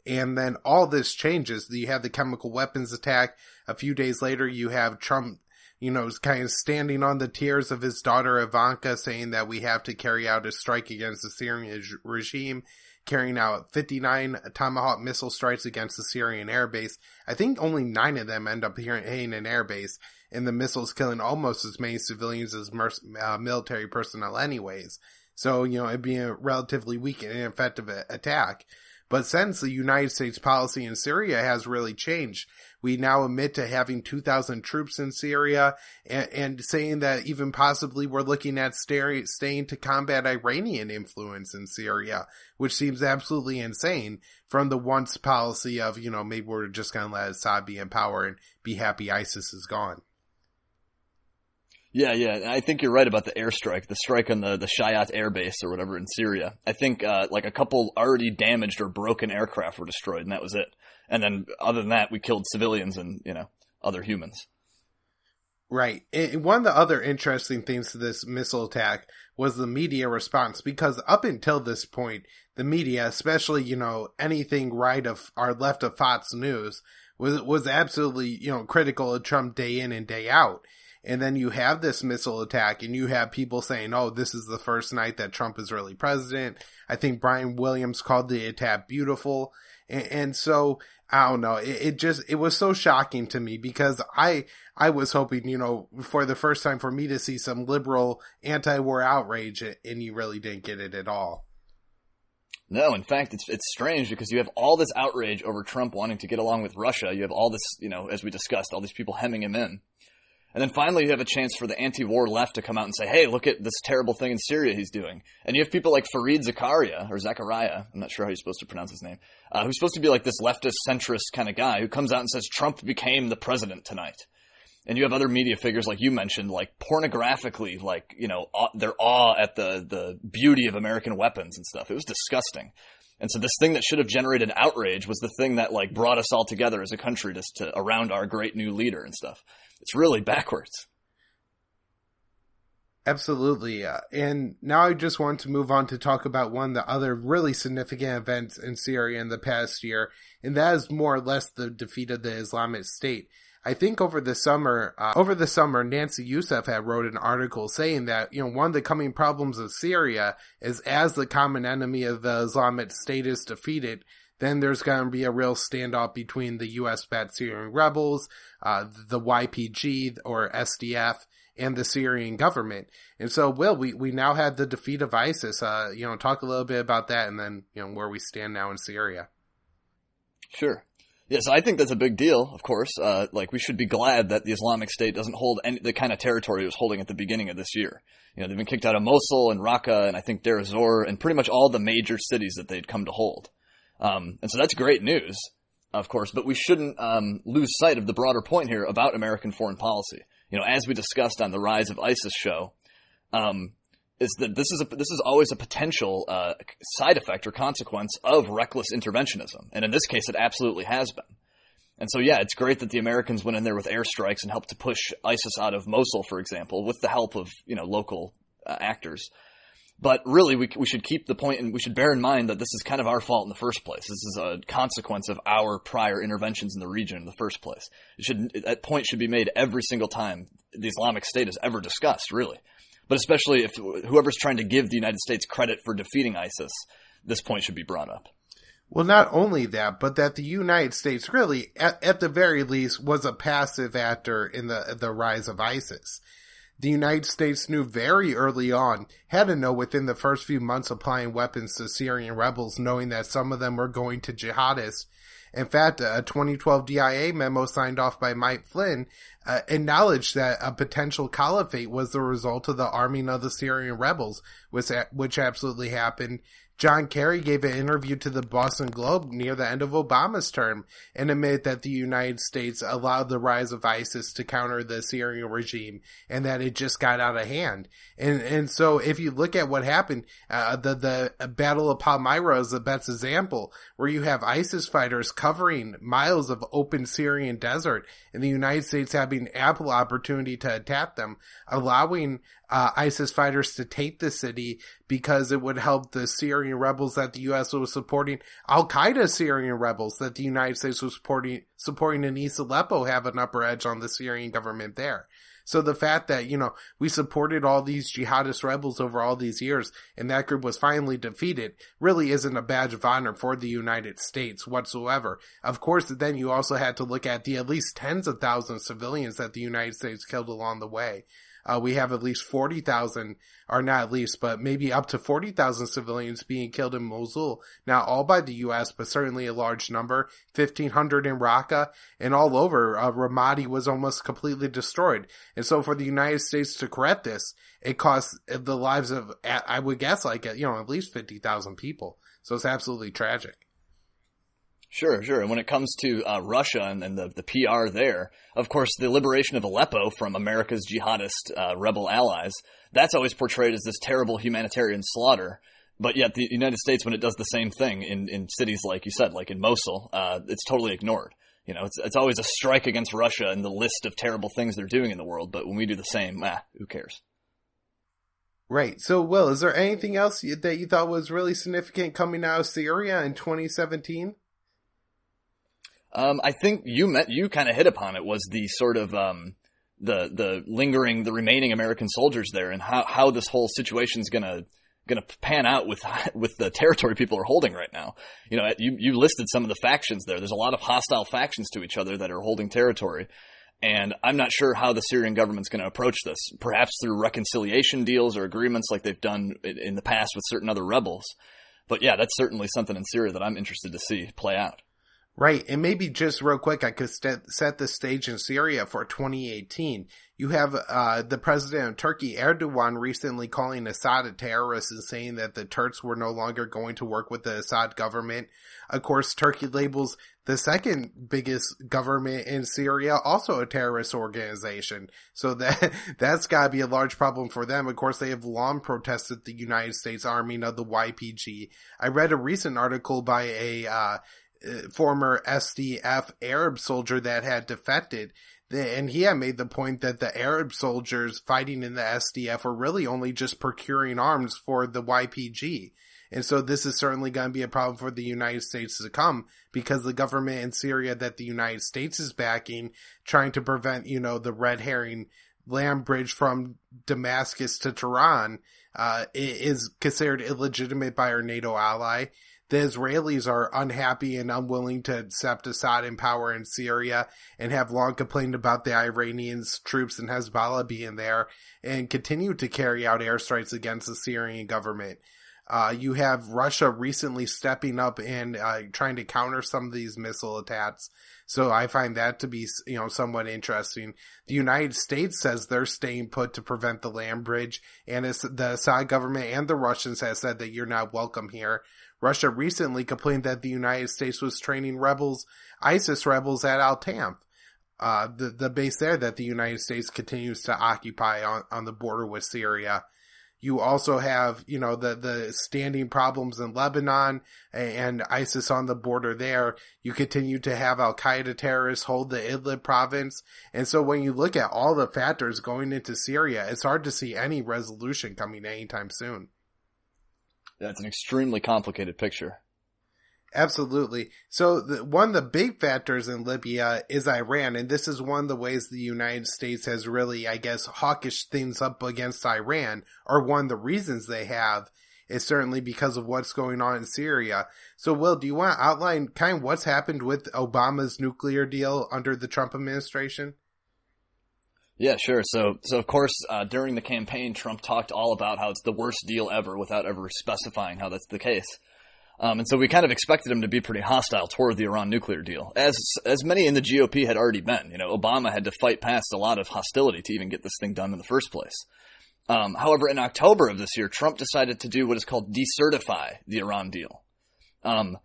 And then all this changes. You have the chemical weapons attack. A few days later, you have Trump, kind of standing on the tears of his daughter Ivanka, saying that we have to carry out a strike against the Syrian regime, carrying out 59 Tomahawk missile strikes against the Syrian airbase. I think only 9 of them end up hitting an airbase, and the missiles killing almost as many civilians as military personnel anyways. So, it'd be a relatively weak and ineffective attack. But since the United States policy in Syria has really changed, we now admit to having 2,000 troops in Syria and saying that even possibly we're looking at staying to combat Iranian influence in Syria, which seems absolutely insane from the once policy of, maybe we're just going to let Assad be in power and be happy ISIS is gone. Yeah. I think you're right about the airstrike, the strike on the Shayat air base or whatever in Syria. I think a couple already damaged or broken aircraft were destroyed, and that was it. And then other than that, we killed civilians and, other humans. Right. And one of the other interesting things to this missile attack was the media response, because up until this point, the media, especially, anything right of or left of Fox News, was absolutely, critical of Trump day in and day out. And then you have this missile attack and you have people saying, oh, this is the first night that Trump is really president. I think Brian Williams called the attack beautiful. And so, I don't know, it was so shocking to me because I was hoping, for the first time for me to see some liberal anti-war outrage, and you really didn't get it at all. No, in fact, it's strange because you have all this outrage over Trump wanting to get along with Russia. You have all this, as we discussed, all these people hemming him in. And then finally you have a chance for the anti-war left to come out and say, hey, look at this terrible thing in Syria he's doing. And you have people like Fareed Zakaria, I'm not sure how you're supposed to pronounce his name, who's supposed to be like this leftist centrist kind of guy who comes out and says Trump became the president tonight. And you have other media figures like you mentioned, like pornographically, like, their awe at the beauty of American weapons and stuff. It was disgusting. And so this thing that should have generated outrage was the thing that like brought us all together as a country to around our great new leader and stuff. It's really backwards. Absolutely. And now I just want to move on to talk about one of the other really significant events in Syria in the past year, and that is more or less the defeat of the Islamic State. I think over the summer, Nancy Youssef had wrote an article saying that, one of the coming problems of Syria is as the common enemy of the Islamic State is defeated, then there's going to be a real standoff between the U.S.-backed Syrian rebels, the YPG or SDF, and the Syrian government. And so, Will, we now had the defeat of ISIS. Talk a little bit about that and then, where we stand now in Syria. Sure. Yes, I think that's a big deal, of course. We should be glad that the Islamic State doesn't hold the kind of territory it was holding at the beginning of this year. They've been kicked out of Mosul and Raqqa and I think Deir ez-Zor and pretty much all the major cities that they'd come to hold. And so that's great news, of course, but we shouldn't lose sight of the broader point here about American foreign policy. As we discussed on the Rise of ISIS show, is that this is always a potential side effect or consequence of reckless interventionism, and in this case, it absolutely has been. And so, yeah, it's great that the Americans went in there with airstrikes and helped to push ISIS out of Mosul, for example, with the help of local actors. But really, we should keep the point, and we should bear in mind that this is kind of our fault in the first place. This is a consequence of our prior interventions in the region in the first place. That point should be made every single time the Islamic State is ever discussed, really. But especially if whoever's trying to give the United States credit for defeating ISIS, this point should be brought up. Well, not only that, but that the United States really, at the very least, was a passive actor in the rise of ISIS. The United States knew very early on, had to know within the first few months applying weapons to Syrian rebels, knowing that some of them were going to jihadists. In fact, a 2012 DIA memo signed off by Mike Flynn acknowledged that a potential caliphate was the result of the arming of the Syrian rebels, which absolutely happened. John Kerry gave an interview to the Boston Globe near the end of Obama's term and admitted that the United States allowed the rise of ISIS to counter the Syrian regime and that it just got out of hand. And so if you look at what happened, the Battle of Palmyra is the best example, where you have ISIS fighters covering miles of open Syrian desert and the United States having ample opportunity to attack them, allowing ISIS fighters to take the city because it would help the Syrian rebels that the U.S. was supporting, Al-Qaeda Syrian rebels that the United States was supporting in East Aleppo have an upper edge on the Syrian government there. So the fact that, we supported all these jihadist rebels over all these years and that group was finally defeated really isn't a badge of honor for the United States whatsoever. Of course, then you also had to look at the at least tens of thousands of civilians that the United States killed along the way. We have at least 40,000, or not at least, but maybe up to 40,000 civilians being killed in Mosul. Not all by the U.S., but certainly a large number. 1,500 in Raqqa, and all over. Ramadi was almost completely destroyed. And so for the United States to correct this, it cost the lives of, I would guess, at least 50,000 people. So it's absolutely tragic. Sure. And when it comes to Russia and the PR there, of course, the liberation of Aleppo from America's jihadist rebel allies, that's always portrayed as this terrible humanitarian slaughter. But yet the United States, when it does the same thing in cities like you said, like in Mosul, it's totally ignored. It's always a strike against Russia in the list of terrible things they're doing in the world. But when we do the same, who cares? Right. So, Will, is there anything else that you thought was really significant coming out of Syria in 2017? I think you kind of hit upon it, was the sort of, the remaining American soldiers there and how this whole situation's gonna pan out with the territory people are holding right now. You listed some of the factions there. There's a lot of hostile factions to each other that are holding territory. And I'm not sure how the Syrian government's going to approach this, perhaps through reconciliation deals or agreements like they've done in the past with certain other rebels. But yeah, that's certainly something in Syria that I'm interested to see play out. Right. And maybe just real quick, I could set the stage in Syria for 2018. You have the president of Turkey, Erdogan, recently calling Assad a terrorist and saying that the Turks were no longer going to work with the Assad government. Of course, Turkey labels the second biggest government in Syria also a terrorist organization. So that's got to be a large problem for them. Of course, they have long protested the United States arming of the YPG. I read a recent article by a former SDF Arab soldier that had defected, and he had made the point that the Arab soldiers fighting in the SDF were really only just procuring arms for the YPG. And so this is certainly going to be a problem for the United States to come, because the government in Syria that the United States is backing, trying to prevent, the red herring land bridge from Damascus to Tehran, is considered illegitimate by our NATO ally. The Israelis are unhappy and unwilling to accept Assad in power in Syria and have long complained about the Iranians, troops, and Hezbollah being there and continue to carry out airstrikes against the Syrian government. You have Russia recently stepping up and trying to counter some of these missile attacks. So I find that to be, somewhat interesting. The United States says they're staying put to prevent the land bridge, and the Assad government and the Russians have said that you're not welcome here. Russia recently complained that the United States was training ISIS rebels at Al-Tanf, the base there that the United States continues to occupy on the border with Syria. You also have, the standing problems in Lebanon and ISIS on the border there. You continue to have Al-Qaeda terrorists hold the Idlib province. And so when you look at all the factors going into Syria, it's hard to see any resolution coming anytime soon. Yeah, it's an extremely complicated picture. Absolutely. So one of the big factors in Libya is Iran, and this is one of the ways the United States has really, I guess, hawkish things up against Iran, or one of the reasons they have is certainly because of what's going on in Syria. So, Will, do you want to outline kind of what's happened with Obama's nuclear deal under the Trump administration? Yeah, sure. So of course, during the campaign, Trump talked all about how it's the worst deal ever without ever specifying how that's the case. And so we kind of expected him to be pretty hostile toward the Iran nuclear deal, as many in the GOP had already been. Obama had to fight past a lot of hostility to even get this thing done in the first place. However, in October of this year, Trump decided to do what is called decertify the Iran deal. And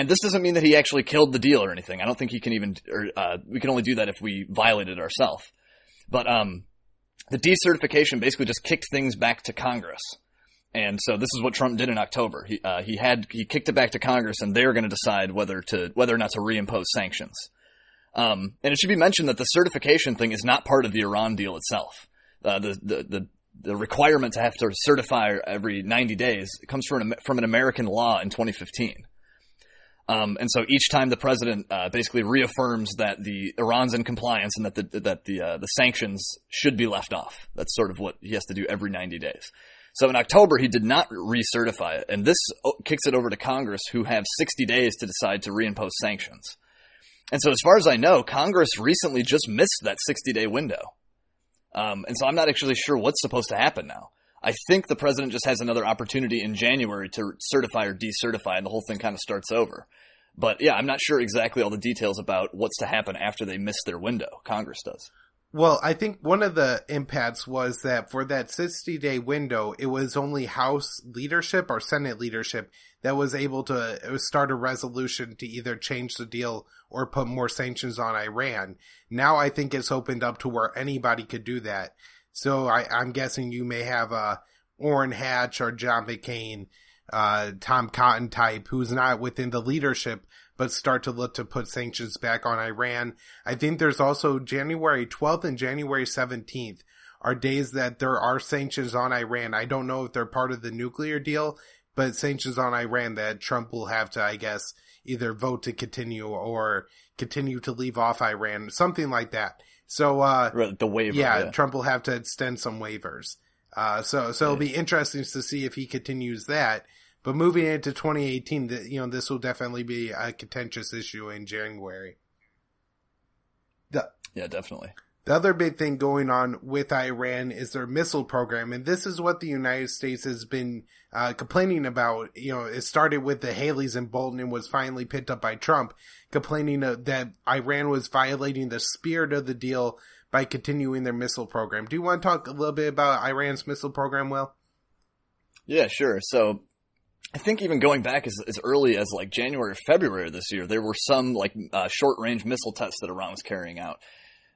this doesn't mean that he actually killed the deal or anything. I don't think he can even, we can only do that if we violated it ourselves. But the decertification basically just kicked things back to Congress. And so this is what Trump did in October. He kicked it back to Congress, and they're going to decide whether or not to reimpose sanctions. And it should be mentioned that the certification thing is not part of the Iran deal itself. The requirement to have to certify every 90 days comes from an American law in 2015. And so each time the president basically reaffirms that the Iran's in compliance and that the sanctions should be left off. That's sort of what he has to do every 90 days. So in October, he did not recertify it, and this kicks it over to Congress, who have 60 days to decide to reimpose sanctions. And so as far as I know, Congress recently just missed that 60-day window. And so I'm not actually sure what's supposed to happen now. I think the president just has another opportunity in January to certify or decertify, and the whole thing kind of starts over. But yeah, I'm not sure exactly all the details about what's to happen after they miss their window. Congress does. Well, I think one of the impacts was that for that 60-day window, it was only House leadership or Senate leadership that was able to start a resolution to either change the deal or put more sanctions on Iran. Now I think it's opened up to where anybody could do that. So I'm guessing you may have Orrin Hatch or John McCain, Tom Cotton type, who's not within the leadership, but start to look to put sanctions back on Iran. I think there's also January 12th and January 17th are days that there are sanctions on Iran. I don't know if they're part of the nuclear deal, but sanctions on Iran that Trump will have to, I guess, either vote to continue or continue to leave off Iran, something like that. So, the waiver. Yeah, Trump will have to extend some waivers. So it'll be interesting to see if he continues that. But moving into 2018, this will definitely be a contentious issue in January. Yeah, definitely. The other big thing going on with Iran is their missile program, and this is what the United States has been complaining about. It started with the Haleys and Bolton and was finally picked up by Trump, complaining that Iran was violating the spirit of the deal by continuing their missile program. Do you want to talk a little bit about Iran's missile program, Will? Yeah, sure. So I think even going back as early as like January or February of this year, there were some short-range missile tests that Iran was carrying out.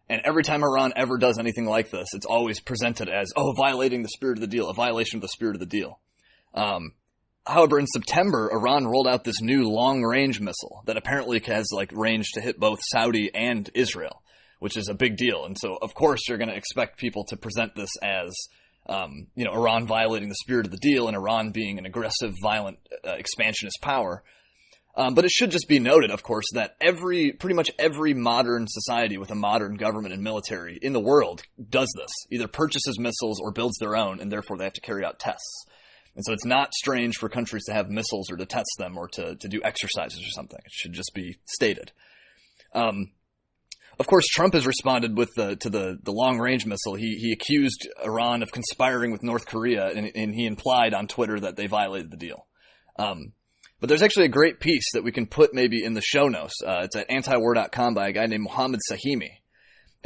And every time Iran ever does anything like this, it's always presented as, violating the spirit of the deal, a violation of the spirit of the deal. However, in September, Iran rolled out this new long-range missile that apparently has range to hit both Saudi and Israel, which is a big deal. And so, of course, you're going to expect people to present this as Iran violating the spirit of the deal and Iran being an aggressive, violent, expansionist power. But it should just be noted, of course, that pretty much every modern society with a modern government and military in the world does this, either purchases missiles or builds their own, and therefore they have to carry out tests. And so it's not strange for countries to have missiles or to test them or to do exercises or something. It should just be stated. Of course, Trump has responded to the long-range missile. He accused Iran of conspiring with North Korea, and he implied on Twitter that they violated the deal. But there's actually a great piece that we can put maybe in the show notes. It's at antiwar.com by a guy named Mohammed Sahimi.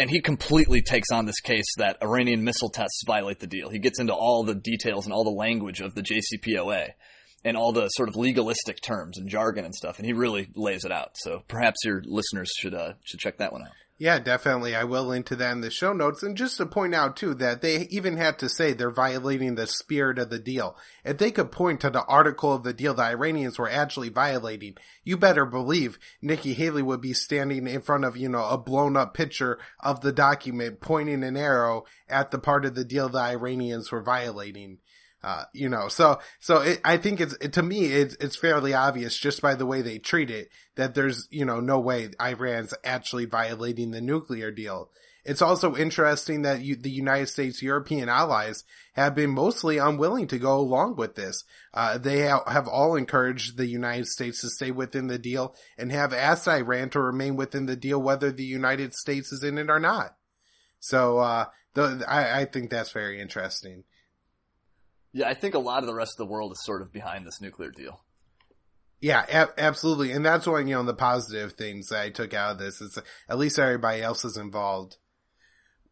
And he completely takes on this case that Iranian missile tests violate the deal. He gets into all the details and all the language of the JCPOA and all the sort of legalistic terms and jargon and stuff. And he really lays it out. So perhaps your listeners should check that one out. Yeah, definitely. I will link to that in the show notes. And just to point out, too, that they even had to say they're violating the spirit of the deal. If they could point to the article of the deal the Iranians were actually violating, you better believe Nikki Haley would be standing in front of, a blown up picture of the document pointing an arrow at the part of the deal the Iranians were violating. I think to me, it's fairly obvious just by the way they treat it that there's, no way Iran's actually violating the nuclear deal. It's also interesting that the United States European allies have been mostly unwilling to go along with this. They have all encouraged the United States to stay within the deal and have asked Iran to remain within the deal whether the United States is in it or not. So, I think that's very interesting. Yeah, I think a lot of the rest of the world is sort of behind this nuclear deal. Yeah, absolutely. And that's one, the positive things that I took out of this is at least everybody else is involved.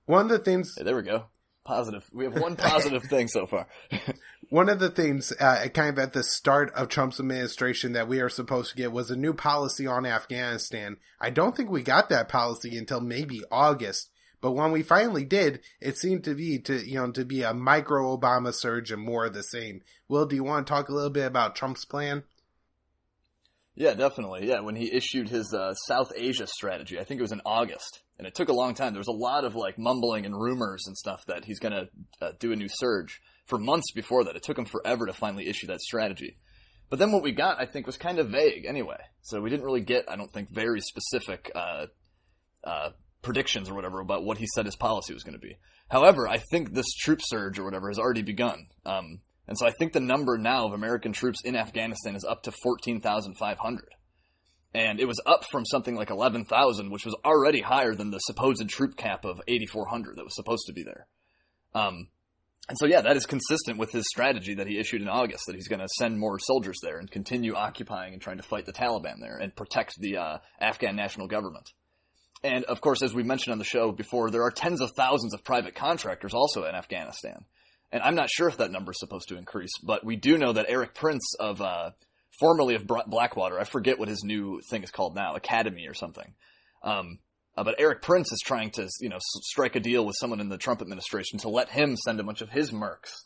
One of the things... Hey, there we go. Positive. We have one positive thing so far. One of the things kind of at the start of Trump's administration that we are supposed to get was a new policy on Afghanistan. I don't think we got that policy until maybe August. But when we finally did, it seemed to be a micro Obama surge and more of the same. Will, do you want to talk a little bit about Trump's plan? Yeah, definitely. Yeah, when he issued his South Asia strategy, I think it was in August, and it took a long time. There was a lot of mumbling and rumors and stuff that he's going to do a new surge for months before that. It took him forever to finally issue that strategy. But then what we got, I think, was kind of vague anyway. So we didn't really get, I don't think, very specific predictions or whatever about what he said his policy was going to be. However, I think this troop surge or whatever has already begun. And so I think the number now of American troops in Afghanistan is up to 14,500. And it was up from something like 11,000, which was already higher than the supposed troop cap of 8,400 that was supposed to be there. And so, yeah, that is consistent with his strategy that he issued in August, that he's going to send more soldiers there and continue occupying and trying to fight the Taliban there and protect the Afghan national government. And, of course, as we mentioned on the show before, there are tens of thousands of private contractors also in Afghanistan. And I'm not sure if that number is supposed to increase, but we do know that Eric Prince of, formerly of Blackwater, I forget what his new thing is called now, Academy or something. But Eric Prince is trying to, strike a deal with someone in the Trump administration to let him send a bunch of his mercs,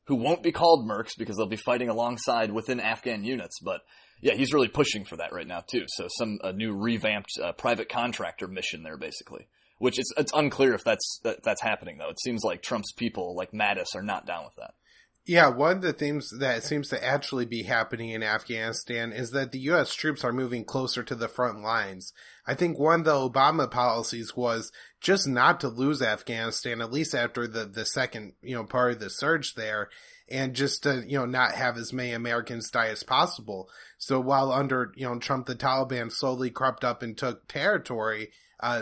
who won't be called mercs because they'll be fighting alongside within Afghan units, but yeah, he's really pushing for that right now too. So a new revamped private contractor mission there, basically. Which it's unclear if that's happening though. It seems like Trump's people, like Mattis, are not down with that. Yeah, one of the things that seems to actually be happening in Afghanistan is that the U.S. troops are moving closer to the front lines. I think one of the Obama policies was just not to lose Afghanistan, at least after the second, part of the surge there, and just to, not have as many Americans die as possible. So while under, Trump, the Taliban slowly crept up and took territory,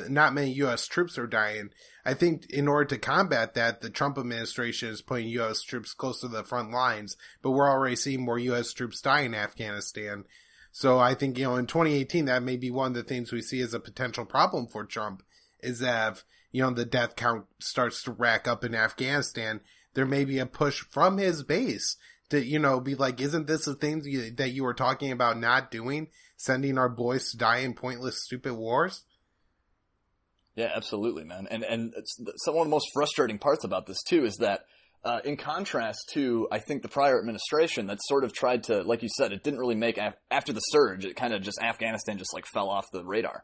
not many U.S. troops are dying. I think in order to combat that, the Trump administration is putting U.S. troops close to the front lines, but we're already seeing more U.S. troops die in Afghanistan. So I think, in 2018, that may be one of the things we see as a potential problem for Trump, is that if, the death count starts to rack up in Afghanistan, there may be a push from his base to, be like, isn't this the thing that you were talking about not doing? Sending our boys to die in pointless, stupid wars? Yeah, absolutely, man. And one of the most frustrating parts about this, too, is that in contrast to, I think, the prior administration that sort of tried to, like you said, it didn't really make, after the surge, it kind of just, Afghanistan just fell off the radar.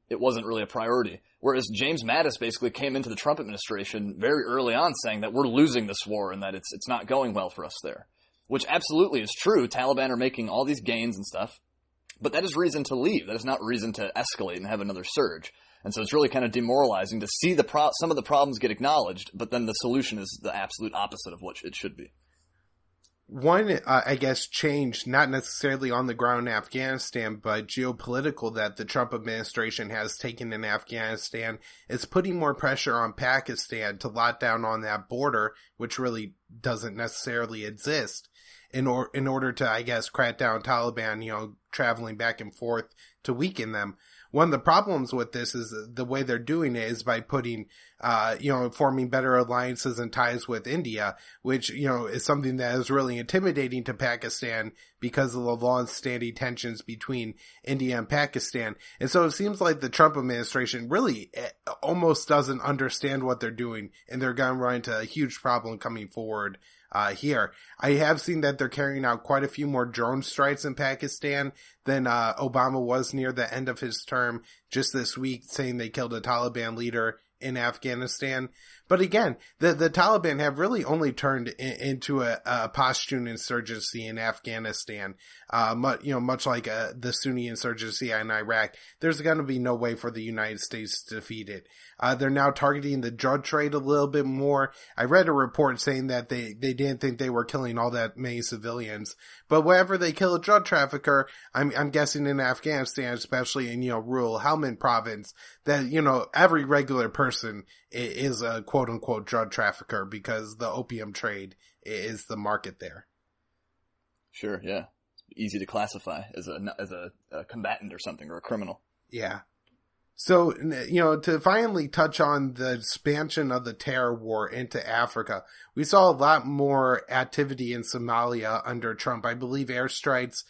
It wasn't really a priority. Whereas James Mattis basically came into the Trump administration very early on saying that we're losing this war and that it's not going well for us there. Which absolutely is true. Taliban are making all these gains and stuff. But that is reason to leave. That is not reason to escalate and have another surge. And so it's really kind of demoralizing to see some of the problems get acknowledged, but then the solution is the absolute opposite of what it should be. One, I guess, change, not necessarily on the ground in Afghanistan, but geopolitical that the Trump administration has taken in Afghanistan is putting more pressure on Pakistan to lock down on that border, which really doesn't necessarily exist, in order to, I guess, crack down Taliban, traveling back and forth to weaken them. one of the problems with this is the way they're doing it is by putting, forming better alliances and ties with India, which, is something that is really intimidating to Pakistan because of the long-standing tensions between India and Pakistan. And so it seems like the Trump administration really almost doesn't understand what they're doing, and they're going to run into a huge problem coming forward here. I have seen that they're carrying out quite a few more drone strikes in Pakistan than Obama was near the end of his term just this week, saying they killed a Taliban leader in Afghanistan. But again, the Taliban have really only turned into a Pashtun insurgency in Afghanistan, much like the Sunni insurgency in Iraq. There's going to be no way for the United States to defeat it. They're now targeting the drug trade a little bit more. I read a report saying that they didn't think they were killing all that many civilians, but wherever they kill a drug trafficker, I'm guessing in Afghanistan, especially in, rural Helmand province, that, every regular person is a quote unquote drug trafficker because the opium trade is the market there. Sure. Yeah. Easy to classify as a combatant or something, or a criminal. Yeah. So, to finally touch on the expansion of the terror war into Africa, we saw a lot more activity in Somalia under Trump. I believe airstrikes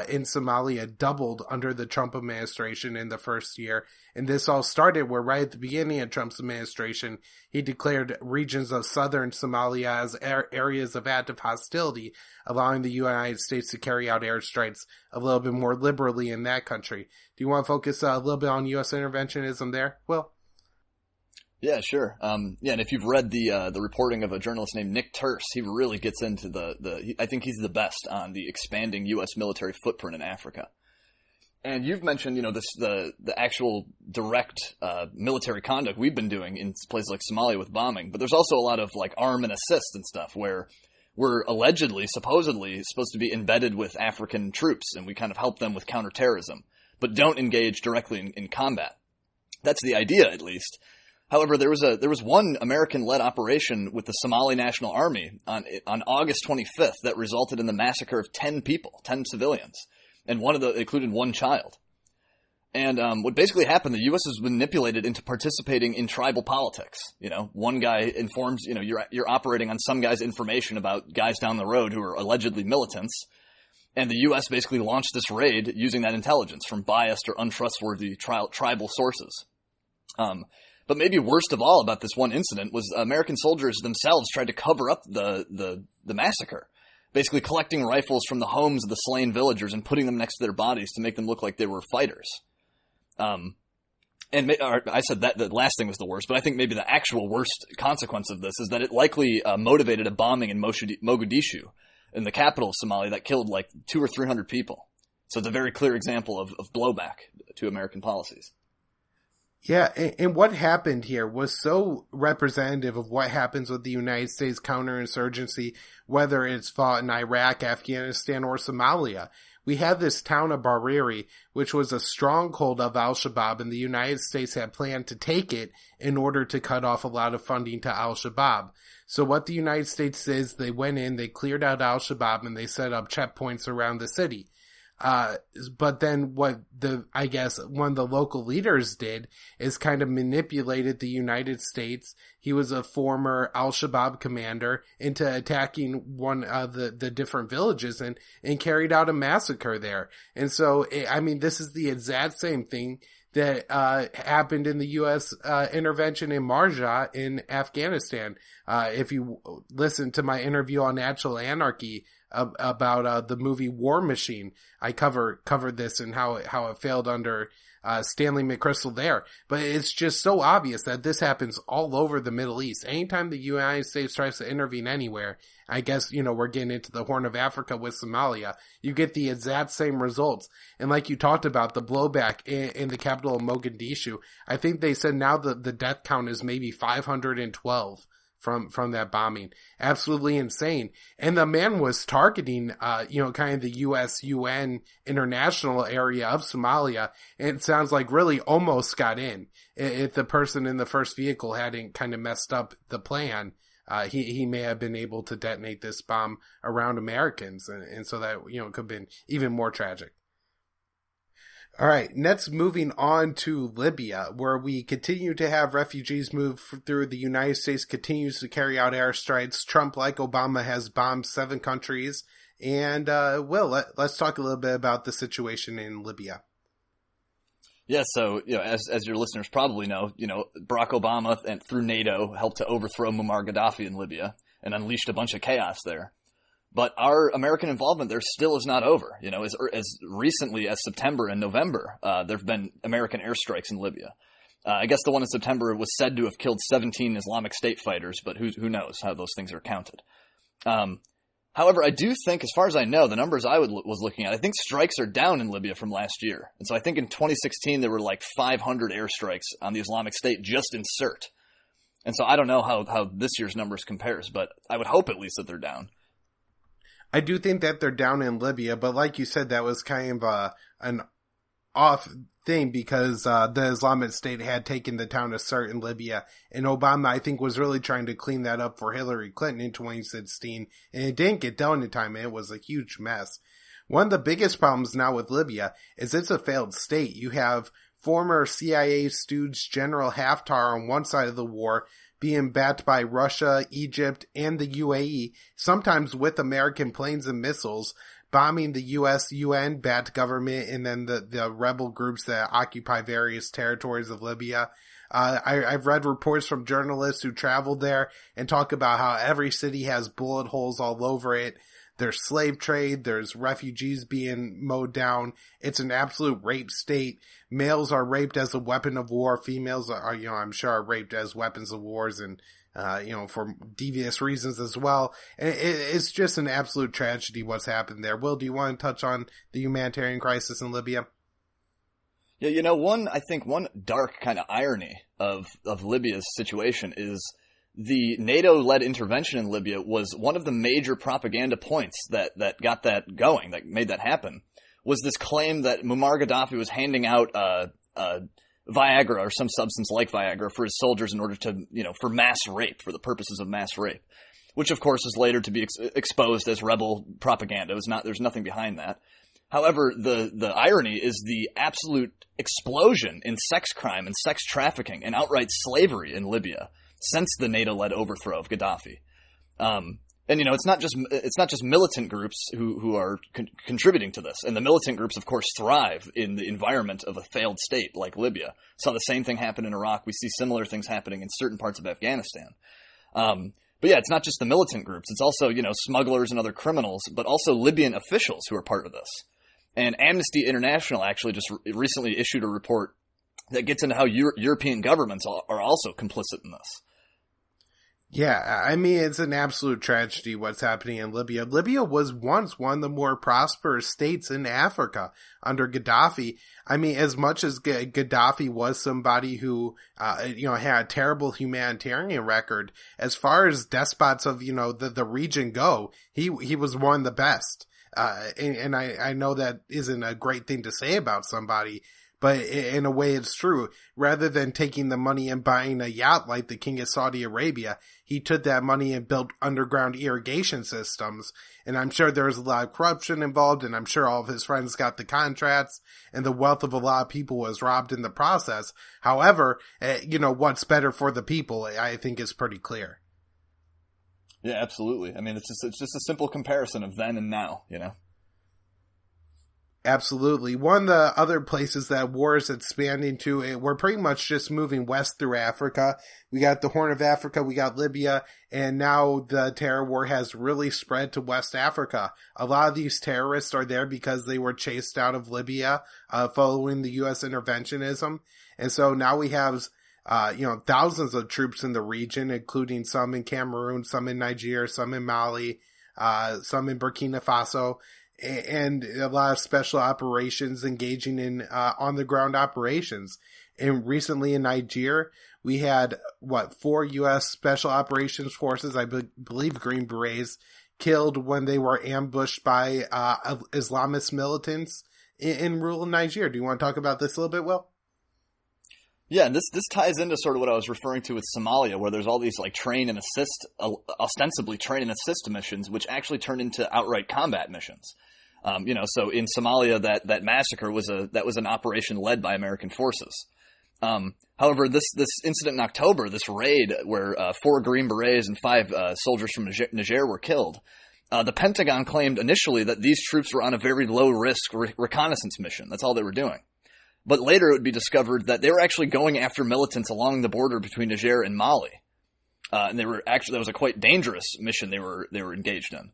in Somalia doubled under the Trump administration in the first year. And this all started where right at the beginning of Trump's administration, he declared regions of southern Somalia as areas of active hostility, allowing the United States to carry out airstrikes a little bit more liberally in that country. Do you want to focus a little bit on U.S. interventionism there, Will? Yeah, sure. And if you've read the reporting of a journalist named Nick Turse, he really gets into I think he's the best on the expanding U.S. military footprint in Africa. And you've mentioned, the actual direct military conduct we've been doing in places like Somalia with bombing, but there's also a lot of like arm and assist and stuff where we're supposedly supposed to be embedded with African troops, and we kind of help them with counterterrorism, but don't engage directly in combat. That's the idea, at least. However, there was one American-led operation with the Somali National Army on August 25th that resulted in the massacre of 10 people, 10 civilians, and included one child. And what basically happened, the U.S. was manipulated into participating in tribal politics. One guy informs, you're operating on some guy's information about guys down the road who are allegedly militants, and the U.S. basically launched this raid using that intelligence from biased or untrustworthy tribal sources. But maybe worst of all about this one incident was American soldiers themselves tried to cover up the massacre, basically collecting rifles from the homes of the slain villagers and putting them next to their bodies to make them look like they were fighters. I said that the last thing was the worst, but I think maybe the actual worst consequence of this is that it likely motivated a bombing in Mogadishu, in the capital of Somalia, that killed like 200 or 300 people. So it's a very clear example of blowback to American policies. Yeah, and what happened here was so representative of what happens with the United States counterinsurgency, whether it's fought in Iraq, Afghanistan, or Somalia. We had this town of Bariri, which was a stronghold of al-Shabaab, and the United States had planned to take it in order to cut off a lot of funding to al-Shabaab. So what the United States did is they went in, they cleared out al-Shabaab, and they set up checkpoints around the city. But then what I guess one of the local leaders did is kind of manipulated the United States. He was a former al-Shabaab commander into attacking one of the different villages and carried out a massacre there. And so, this is the exact same thing that happened in the U.S. Intervention in Marja in Afghanistan. If you listen to my interview on Natural Anarchy about the movie War Machine, I covered this and how it failed under Stanley McChrystal there. But it's just so obvious that this happens all over the Middle East. Anytime the United States tries to intervene anywhere, I guess, we're getting into the Horn of Africa with Somalia, you get the exact same results. And like you talked about, the blowback in the capital of Mogadishu, I think they said now the death count is maybe 512. From that bombing. Absolutely insane. And the man was targeting, kind of the U.S. UN international area of Somalia. And it sounds like really almost got in. If the person in the first vehicle hadn't kind of messed up the plan, he may have been able to detonate this bomb around Americans. And so that, could have been even more tragic. All right, next moving on to Libya, where we continue to have refugees move through. The United States continues to carry out airstrikes. Trump, like Obama, has bombed 7 countries. And, let's talk a little bit about the situation in Libya. Yeah, so, as your listeners probably know, Barack Obama and through NATO helped to overthrow Muammar Gaddafi in Libya and unleashed a bunch of chaos there. But our American involvement there still is not over. As recently as September and November, there have been American airstrikes in Libya. I guess the one in September was said to have killed 17 Islamic State fighters, but who knows how those things are counted. However, I do think, as far as I know, the numbers I was looking at, I think strikes are down in Libya from last year. And so I think in 2016 there were like 500 airstrikes on the Islamic State just in Sirte. And so I don't know how this year's numbers compares, but I would hope at least that they're down. I do think that they're down in Libya, but like you said, that was kind of an off thing because the Islamic State had taken the town of Sirte in Libya, and Obama, I think, was really trying to clean that up for Hillary Clinton in 2016, and it didn't get done in time, and it was a huge mess. One of the biggest problems now with Libya is it's a failed state. You have former CIA stooge General Haftar on one side of the war being backed by Russia, Egypt, and the UAE, sometimes with American planes and missiles, bombing the U.S. UN-backed government and then the rebel groups that occupy various territories of Libya. I've read reports from journalists who traveled there and talk about how every city has bullet holes all over it. There's slave trade. There's refugees being mowed down. It's an absolute rape state. Males are raped as a weapon of war. Females are, I'm sure are raped as weapons of wars and, for devious reasons as well. And it's just an absolute tragedy what's happened there. Will, do you want to touch on the humanitarian crisis in Libya? Yeah, one dark kind of irony of Libya's situation is the NATO-led intervention in Libya was one of the major propaganda points that got that going, that made that happen, was this claim that Muammar Gaddafi was handing out Viagra or some substance like Viagra for his soldiers in order to, for mass rape, for the purposes of mass rape, which of course is later to be exposed as rebel propaganda. There's nothing behind that. However, the irony is the absolute explosion in sex crime and sex trafficking and outright slavery in Libya since the NATO-led overthrow of Gaddafi. And it's not just militant groups who are contributing to this. And the militant groups, of course, thrive in the environment of a failed state like Libya. Saw the same thing happen in Iraq. We see similar things happening in certain parts of Afghanistan. But yeah, it's not just the militant groups. It's also, smugglers and other criminals, but also Libyan officials who are part of this. And Amnesty International actually just recently issued a report that gets into how European governments are also complicit in this. Yeah, I mean, it's an absolute tragedy what's happening in Libya. Libya was once one of the more prosperous states in Africa under Gaddafi. I mean, as much as Gaddafi was somebody who, had a terrible humanitarian record, as far as despots of, the region go, he was one of the best. And I know that isn't a great thing to say about somebody, but in a way it's true. Rather than taking the money and buying a yacht like the King of Saudi Arabia, he took that money and built underground irrigation systems. And I'm sure there was a lot of corruption involved, and I'm sure all of his friends got the contracts, and the wealth of a lot of people was robbed in the process. However, what's better for the people, I think is pretty clear. Yeah, absolutely. I mean, it's just a simple comparison of then and now, Absolutely. One of the other places that war is expanding to, we're pretty much just moving west through Africa. We got the Horn of Africa, we got Libya, and now the terror war has really spread to West Africa. A lot of these terrorists are there because they were chased out of Libya, following the U.S. interventionism. And so now we have, thousands of troops in the region, including some in Cameroon, some in Nigeria, some in Mali, some in Burkina Faso, and a lot of special operations engaging in on-the-ground operations. And recently in Nigeria, we had, 4 U.S. Special Operations Forces, I believe Green Berets, killed when they were ambushed by Islamist militants in rural Nigeria. Do you want to talk about this a little bit, Will? Yeah, and this ties into sort of what I was referring to with Somalia, where there's all these train and assist, ostensibly train and assist missions, which actually turn into outright combat missions. So in Somalia, that massacre was an operation led by American forces. However, this incident in October, this raid where 4 Green Berets and 5 soldiers from Niger were killed, the Pentagon claimed initially that these troops were on a very low-risk reconnaissance mission. That's all they were doing. But later it would be discovered that they were actually going after militants along the border between Niger and Mali. And that was a quite dangerous mission they were engaged in.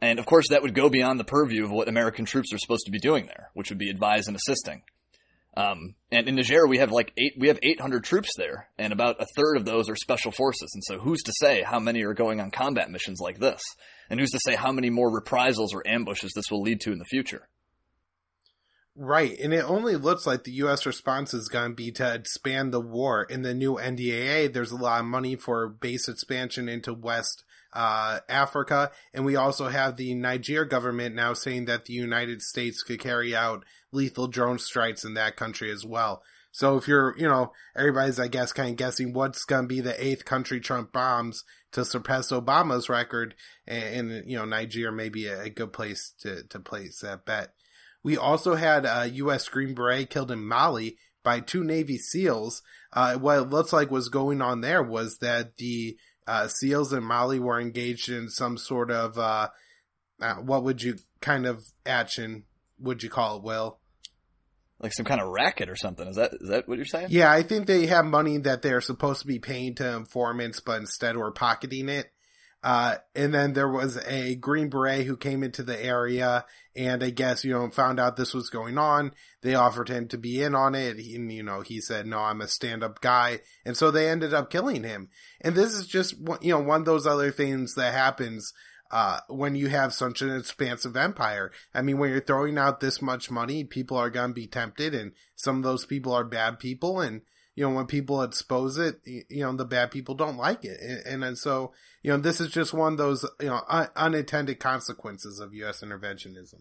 And of course that would go beyond the purview of what American troops are supposed to be doing there, which would be advise and assisting. And in Niger we have 800 troops there, and about a third of those are special forces. And so who's to say how many are going on combat missions like this? And who's to say how many more reprisals or ambushes this will lead to in the future? Right, and it only looks like the U.S. response is going to be to expand the war. In the new NDAA, there's a lot of money for base expansion into West Africa, and we also have the Niger government now saying that the United States could carry out lethal drone strikes in that country as well. So if you're, everybody's, I guess, kind of guessing what's going to be the 8th country Trump bombs to surpass Obama's record, and Niger may be a good place to place that bet. We also had a U.S. Green Beret killed in Mali by 2 Navy SEALs. What it looks like was going on there was that the SEALs in Mali were engaged in some sort of, what would you kind of action would you call it, Will? Like some kind of racket or something. Is that what you're saying? Yeah, I think they have money that they're supposed to be paying to informants, but instead were pocketing it. And then there was a Green Beret who came into the area and I guess, found out this was going on. They offered him to be in on it. He said, no, I'm a stand-up guy. And so they ended up killing him. And this is just, one of those other things that happens, when you have such an expansive empire. I mean, when you're throwing out this much money, people are going to be tempted, and some of those people are bad people. And, when people expose it, the bad people don't like it. And so, this is just one of those, unintended consequences of U.S. interventionism.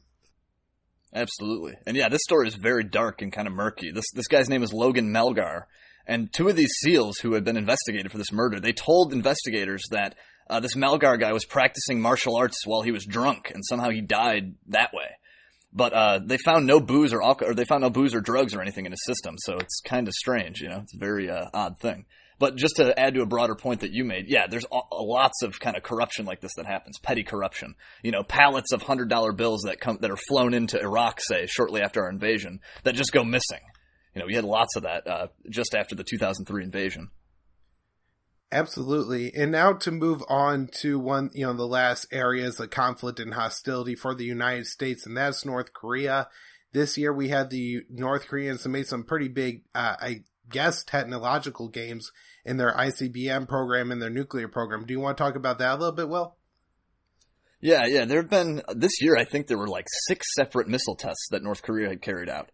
Absolutely. And yeah, this story is very dark and kind of murky. This guy's name is Logan Melgar. And 2 of these SEALs who had been investigated for this murder, they told investigators that this Melgar guy was practicing martial arts while he was drunk, and somehow he died that way. But they found no booze or alcohol, or they found no booze or drugs or anything in his system, so it's kind of strange, It's a very odd thing. But just to add to a broader point that you made, yeah, there's lots of kind of corruption like this that happens, petty corruption. Pallets of $100 bills that are flown into Iraq, say, shortly after our invasion, that just go missing. We had lots of that just after the 2003 invasion. Absolutely. And now to move on to one, the last areas of conflict and hostility for the United States, and that's North Korea. This year we had the North Koreans that made some pretty big, I guess, technological gains in their ICBM program and their nuclear program. Do you want to talk about that a little bit, Will? Yeah. There have been, this year, I think there were 6 separate missile tests that North Korea had carried out.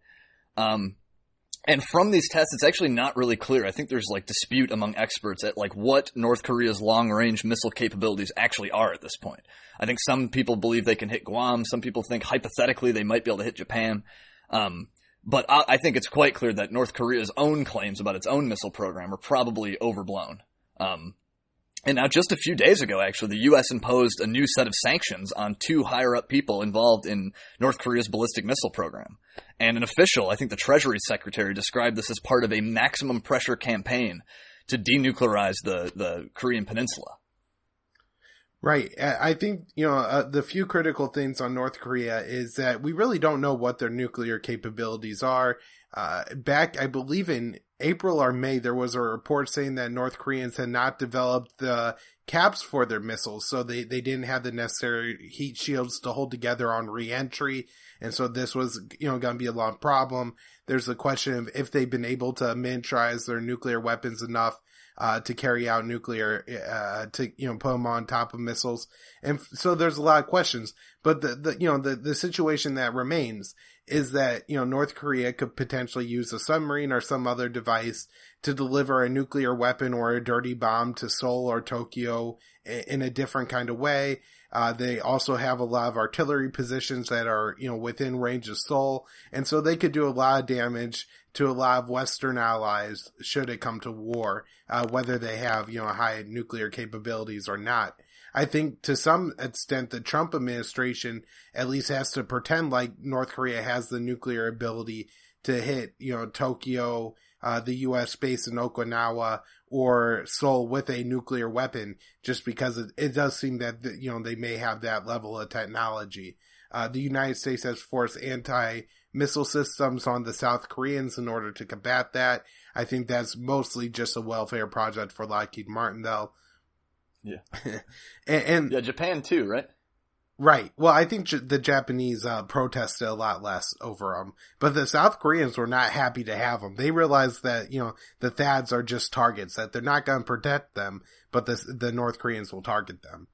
And from these tests, it's actually not really clear. I think there's dispute among experts at what North Korea's long-range missile capabilities actually are at this point. I think some people believe they can hit Guam. Some people think hypothetically they might be able to hit Japan. But I think it's quite clear that North Korea's own claims about its own missile program are probably overblown. And now just a few days ago, actually, the U.S. imposed a new set of sanctions on 2 higher-up people involved in North Korea's ballistic missile program. And an official, I think the Treasury Secretary, described this as part of a maximum pressure campaign to denuclearize the Korean Peninsula. Right. I think, the few critical things on North Korea is that we really don't know what their nuclear capabilities are. Back, I believe in April or May, there was a report saying that North Koreans had not developed the caps for their missiles, so they didn't have the necessary heat shields to hold together on re-entry, and so this was, going to be a long problem. There's the question of if they've been able to miniaturize their nuclear weapons enough to carry out nuclear, to, put them on top of missiles. And so there's a lot of questions, but the situation that remains is that, North Korea could potentially use a submarine or some other device to deliver a nuclear weapon or a dirty bomb to Seoul or Tokyo in a different kind of way. They also have a lot of artillery positions that are, within range of Seoul. And so they could do a lot of damage to a lot of Western allies should it come to war, whether they have, high nuclear capabilities or not. I think to some extent the Trump administration at least has to pretend like North Korea has the nuclear ability to hit, Tokyo, the U.S. base in Okinawa or Seoul with a nuclear weapon, just because it does seem that, they may have that level of technology. The United States has forced anti-missile systems on the South Koreans in order to combat that. I think that's mostly just a welfare project for Lockheed Martin, though. Yeah. and yeah, Japan too, right? Right. Well, I think the Japanese protested a lot less over them, but the South Koreans were not happy to have them. They realized that, the THAADs are just targets, that they're not going to protect them, but the North Koreans will target them.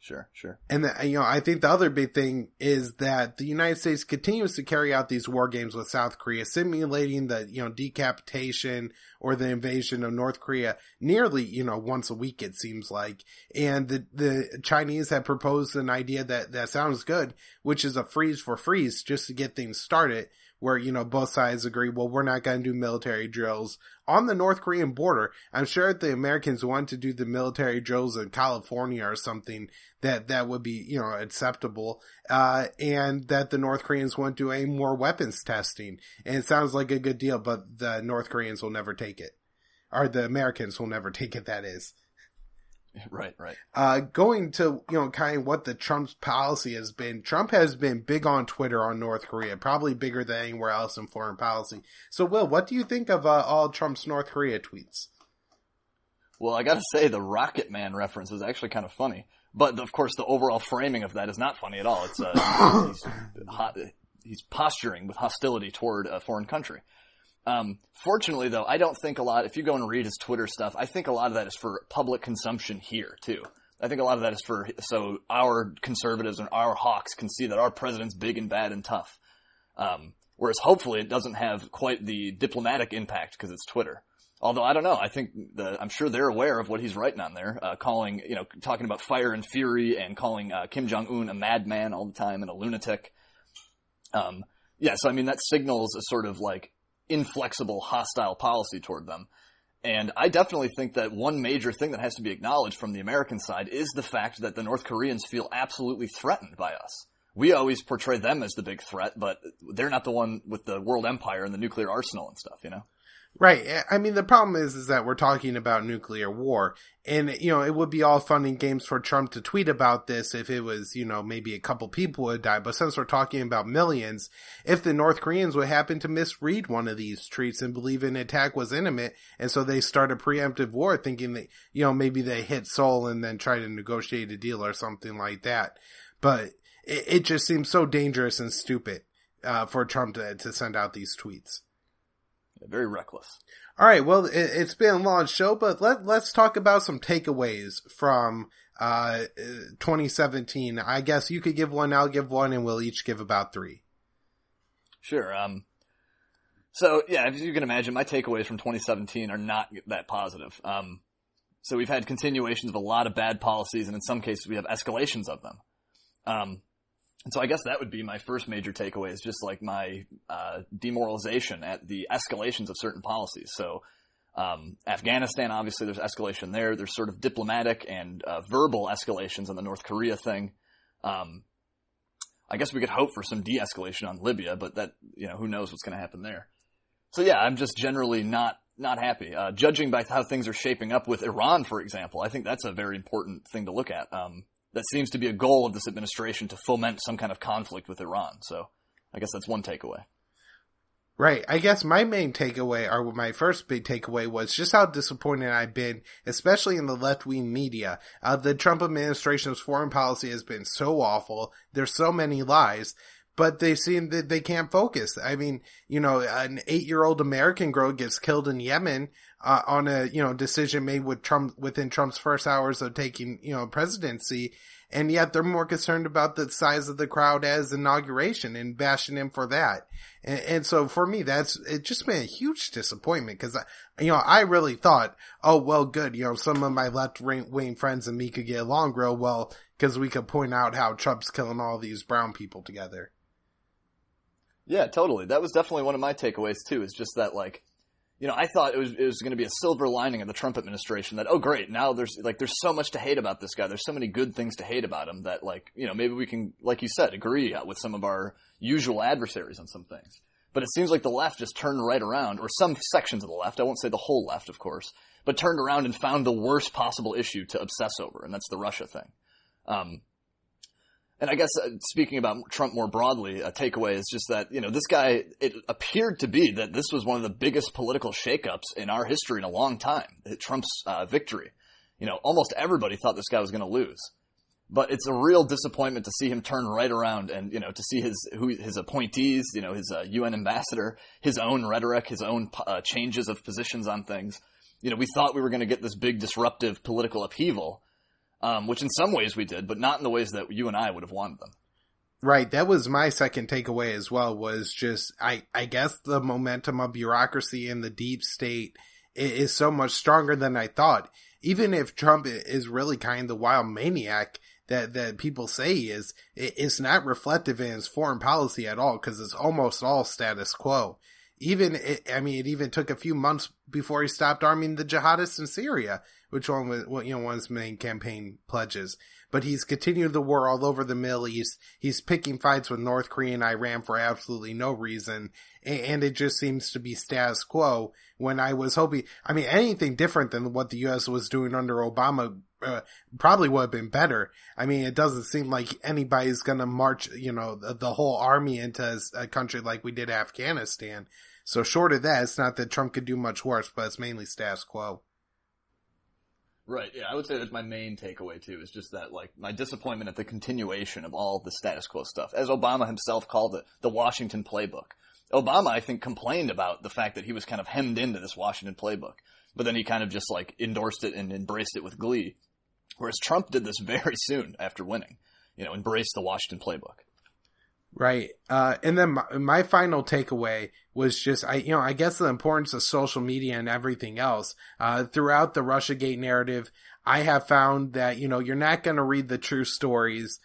Sure. And, I think the other big thing is that the United States continues to carry out these war games with South Korea, simulating the, decapitation or the invasion of North Korea nearly, once a week, it seems like. And the Chinese have proposed an idea that sounds good, which is a freeze for freeze, just to get things started, where, both sides agree, well, we're not going to do military drills on the North Korean border. I'm sure if the Americans want to do the military drills in California or something, that would be, acceptable. And that the North Koreans want to do any more weapons testing. And it sounds like a good deal, but the North Koreans will never take it. Or the Americans will never take it, that is. Right. Going to, kind of what the Trump's policy has been. Trump has been big on Twitter on North Korea, probably bigger than anywhere else in foreign policy. So, Will, what do you think of all Trump's North Korea tweets? Well, I gotta say, the Rocket Man reference is actually kind of funny. But, of course, the overall framing of that is not funny at all. It's he's posturing with hostility toward a foreign country. Fortunately, though, I don't think a lot, if you go and read his Twitter stuff, I think a lot of that is for public consumption here, too. I think a lot of that is so our conservatives and our hawks can see that our president's big and bad and tough. Whereas hopefully it doesn't have quite the diplomatic impact because it's Twitter. Although, I don't know, I'm sure they're aware of what he's writing on there, talking about fire and fury and calling Kim Jong-un a madman all the time and a lunatic. So that signals a sort of inflexible, hostile policy toward them. And I definitely think that one major thing that has to be acknowledged from the American side is the fact that the North Koreans feel absolutely threatened by us. We always portray them as the big threat, but they're not the one with the world empire and the nuclear arsenal and stuff, Right. I mean, the problem is that we're talking about nuclear war. And, it would be all fun and games for Trump to tweet about this if it was, maybe a couple people would die. But since we're talking about millions, if the North Koreans would happen to misread one of these tweets and believe an attack was imminent, and so they start a preemptive war thinking that, maybe they hit Seoul and then try to negotiate a deal or something like that. But it just seems so dangerous and stupid for Trump to send out these tweets. Very reckless. All right. Well, it's been a long show, but let's talk about some takeaways from 2017. I guess you could give one, I'll give one, and we'll each give about 3. Sure. So yeah, as you can imagine, my takeaways from 2017 are not that positive. So we've had continuations of a lot of bad policies, and in some cases we have escalations of them. And so I guess that would be my first major takeaway, is just my demoralization at the escalations of certain policies. So Afghanistan, obviously there's escalation there. There's sort of diplomatic and verbal escalations on the North Korea thing. I guess we could hope for some de-escalation on Libya, but that, who knows what's going to happen there. So yeah, I'm just generally not happy. Judging by how things are shaping up with Iran, for example, I think that's a very important thing to look at. That seems to be a goal of this administration, to foment some kind of conflict with Iran. So I guess that's one takeaway. Right. I guess my main takeaway, or my first big takeaway, was just how disappointed I've been, especially in the left-wing media. The Trump administration's foreign policy has been so awful. There's so many lies, but they seem that they can't focus. I mean, an 8-year-old American girl gets killed in Yemen on a, decision made with Trump within Trump's first hours of taking, presidency. And yet they're more concerned about the size of the crowd as inauguration and bashing him for that. And so for me, it's just been a huge disappointment, because, I really thought, oh, well, good. Some of my left wing friends and me could get along real well because we could point out how Trump's killing all these brown people together. Yeah, totally. That was definitely one of my takeaways too, is just that I thought it was going to be a silver lining of the Trump administration that, oh great, now there's so much to hate about this guy. There's so many good things to hate about him that maybe we can, like you said, agree with some of our usual adversaries on some things. But it seems like the left just turned right around, or some sections of the left, I won't say the whole left, of course, but turned around and found the worst possible issue to obsess over, and that's the Russia thing. And I guess speaking about Trump more broadly, a takeaway is just that, this guy, it appeared to be that this was one of the biggest political shakeups in our history in a long time, Trump's victory. Almost everybody thought this guy was going to lose. But it's a real disappointment to see him turn right around and, to see his appointees, his UN ambassador, his own rhetoric, his own changes of positions on things. We thought we were going to get this big disruptive political upheaval. Which in some ways we did, but not in the ways that you and I would have wanted them. Right. That was my second takeaway as well, was just, I guess the momentum of bureaucracy in the deep state is so much stronger than I thought. Even if Trump is really kind of the wild maniac that people say he is, it's not reflective in his foreign policy at all, because it's almost all status quo. It even took a few months before he stopped arming the jihadists in Syria, which one was, one of his main campaign pledges. But he's continued the war all over the Middle East. He's picking fights with North Korea and Iran for absolutely no reason. And it just seems to be status quo, when I was hoping, anything different than what the U.S. was doing under Obama probably would have been better. It doesn't seem like anybody's going to march, the whole army into a country like we did Afghanistan. So short of that, it's not that Trump could do much worse, but it's mainly status quo. Right. Yeah, I would say that's my main takeaway too, is just that, my disappointment at the continuation of all the status quo stuff. As Obama himself called it, the Washington playbook. Obama, I think, complained about the fact that he was kind of hemmed into this Washington playbook, but then he kind of just endorsed it and embraced it with glee. Whereas Trump did this very soon after winning, embraced the Washington playbook. Right. And then my final takeaway was just, I guess the importance of social media and everything else. Throughout the Russiagate narrative, I have found that, you're not going to read the true stories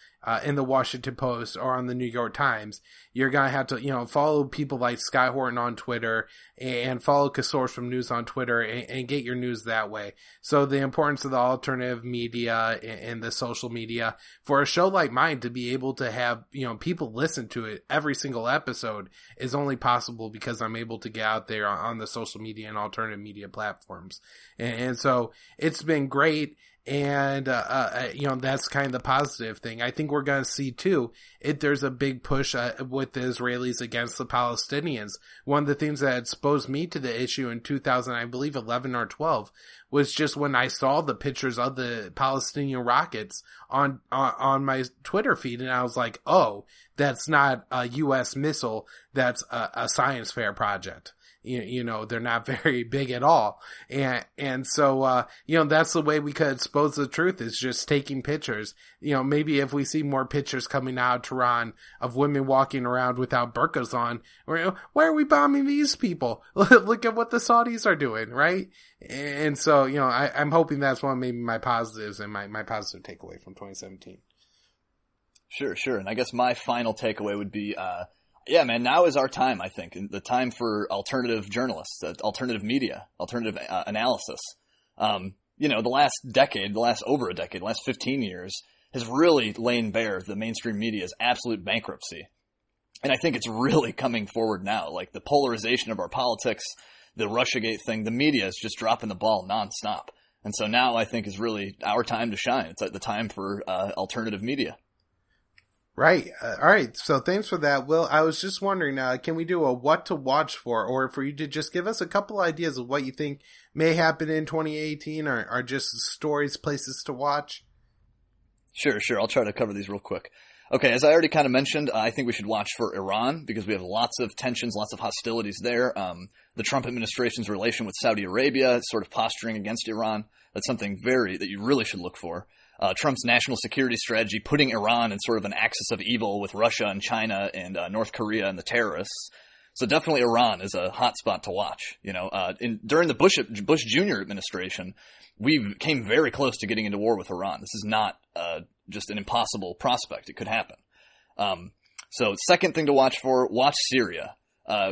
in the Washington Post or on the New York Times. You're going to have to, follow people like Scott Horton on Twitter and follow Kasource from News on Twitter and get your news that way. So the importance of the alternative media and the social media for a show like mine to be able to have, people listen to it every single episode is only possible because I'm able to get out there on the social media and alternative media platforms. And so it's been great. And, that's kind of the positive thing. I think we're going to see too, if there's a big push with the Israelis against the Palestinians. One of the things that exposed me to the issue in 2000, I believe 11 or 12, was just when I saw the pictures of the Palestinian rockets on my Twitter feed. And I was like, oh, that's not a U.S. missile. That's a science fair project. They're not very big at all. And so, that's the way we could expose the truth, is just taking pictures. Maybe if we see more pictures coming out of Tehran of women walking around without burqas on, why are we bombing these people? Look at what the Saudis are doing, right? And so, I'm hoping that's one of maybe my positives and my positive takeaway from 2017. Sure. And I guess my final takeaway would be, yeah, man, now is our time, I think, and the time for alternative journalists, alternative media, alternative analysis. The last over a decade, the last 15 years has really lain bare the mainstream media's absolute bankruptcy. And I think it's really coming forward now. The polarization of our politics, the Russiagate thing, the media is just dropping the ball nonstop. And so now I think is really our time to shine. It's the time for alternative media. Right. All right. So thanks for that, Will. I was just wondering, can we do a what to watch for, or for you to just give us a couple ideas of what you think may happen in 2018 or just stories, places to watch? Sure. I'll try to cover these real quick. Okay. As I already kind of mentioned, I think we should watch for Iran because we have lots of tensions, lots of hostilities there. The Trump administration's relation with Saudi Arabia, sort of posturing against Iran. That's something that you really should look for. Trump's national security strategy, putting Iran in sort of an axis of evil with Russia and China and North Korea and the terrorists. So definitely Iran is a hot spot to watch. During the Bush Jr. administration, we came very close to getting into war with Iran. This is not just an impossible prospect. It could happen. So second thing to watch Syria.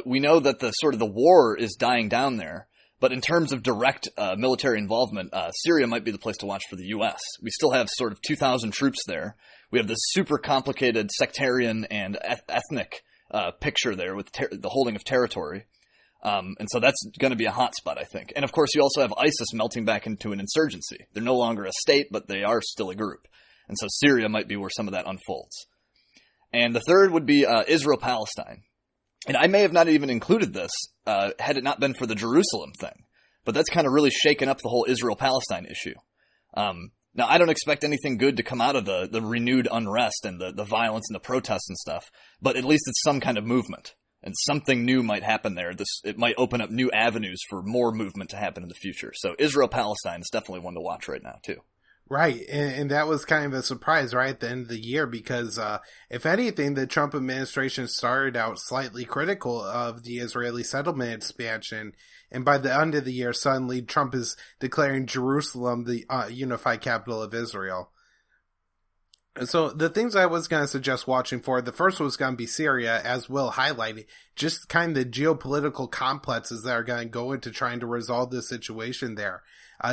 We know that the war is dying down there, but in terms of direct military involvement, Syria might be the place to watch for the U.S. We still have sort of 2,000 troops there. We have this super complicated sectarian and ethnic picture there with the holding of territory. And so that's going to be a hot spot, I think. And of course, you also have ISIS melting back into an insurgency. They're no longer a state, but they are still a group. And so Syria might be where some of that unfolds. And the third would be Israel-Palestine. And I may have not even included this had it not been for the Jerusalem thing. But that's kind of really shaken up the whole Israel-Palestine issue. Now, I don't expect anything good to come out of the renewed unrest and the violence and the protests and stuff, but at least it's some kind of movement. And something new might happen there. It might open up new avenues for more movement to happen in the future. So Israel-Palestine is definitely one to watch right now, too. Right. And that was kind of a surprise right at the end of the year because, if anything, the Trump administration started out slightly critical of the Israeli settlement expansion. And by the end of the year, suddenly Trump is declaring Jerusalem the unified capital of Israel. So the things I was going to suggest watching for, the first was going to be Syria, as Will highlighted, just kind of the geopolitical complexes that are going to go into trying to resolve this situation there.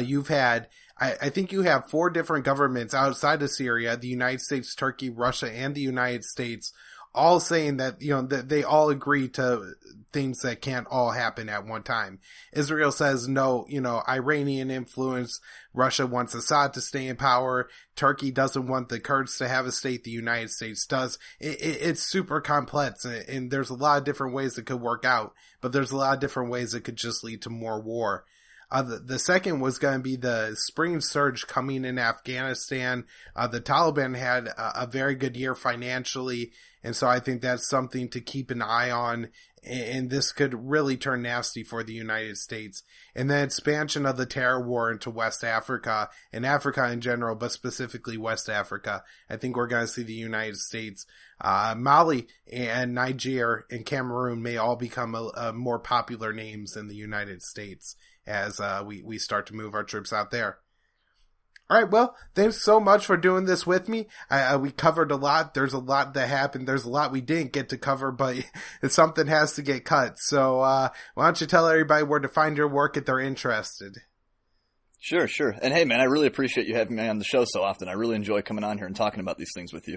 You've had, I think you have 4 different governments outside of Syria, the United States, Turkey, Russia, and the United States, all saying that, that they all agree to things that can't all happen at one time. Israel says no, Iranian influence. Russia wants Assad to stay in power. Turkey doesn't want the Kurds to have a state. The United States does. It's super complex, and there's a lot of different ways it could work out, but there's a lot of different ways it could just lead to more war. The second was going to be the spring surge coming in Afghanistan. The Taliban had a very good year financially, and so I think that's something to keep an eye on, and this could really turn nasty for the United States. And then expansion of the terror war into West Africa, and Africa in general, but specifically West Africa. I think we're going to see the United States, Mali and Niger and Cameroon may all become more popular names in the United States as we start to move our troops out there. All right, well, thanks so much for doing this with me. We covered a lot. There's a lot that happened. There's a lot we didn't get to cover, but something has to get cut. So why don't you tell everybody where to find your work if they're interested? Sure. And hey, man, I really appreciate you having me on the show so often. I really enjoy coming on here and talking about these things with you.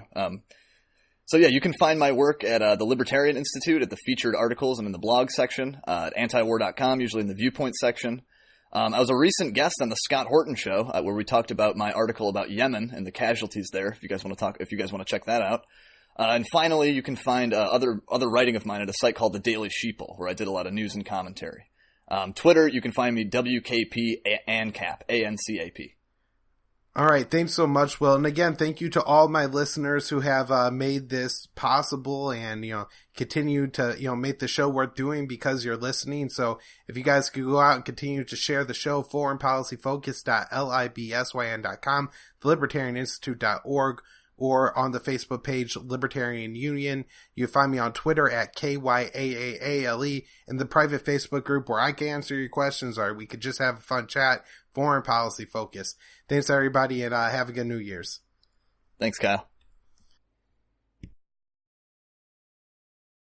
So yeah, you can find my work at the Libertarian Institute at the featured articles and in the blog section, at antiwar.com, usually in the viewpoint section. I was a recent guest on the Scott Horton show, where we talked about my article about Yemen and the casualties there. If you guys want to check that out. And finally, you can find other writing of mine at a site called The Daily Sheeple, where I did a lot of news and commentary. Twitter, you can find me WKP ANCAP, ANCAP. All right. Thanks so much, Will. And again, thank you to all my listeners who have made this possible and, continue to, make the show worth doing because you're listening. So if you guys could go out and continue to share the show, foreignpolicyfocus.libsyn.com, thelibertarianinstitute.org, or on the Facebook page, Libertarian Union. You can find me on Twitter at KYAAALE, in the private Facebook group where I can answer your questions or we could just have a fun chat, Foreign Policy Focus. Thanks, everybody, and have a good New Year's. Thanks, Kyle.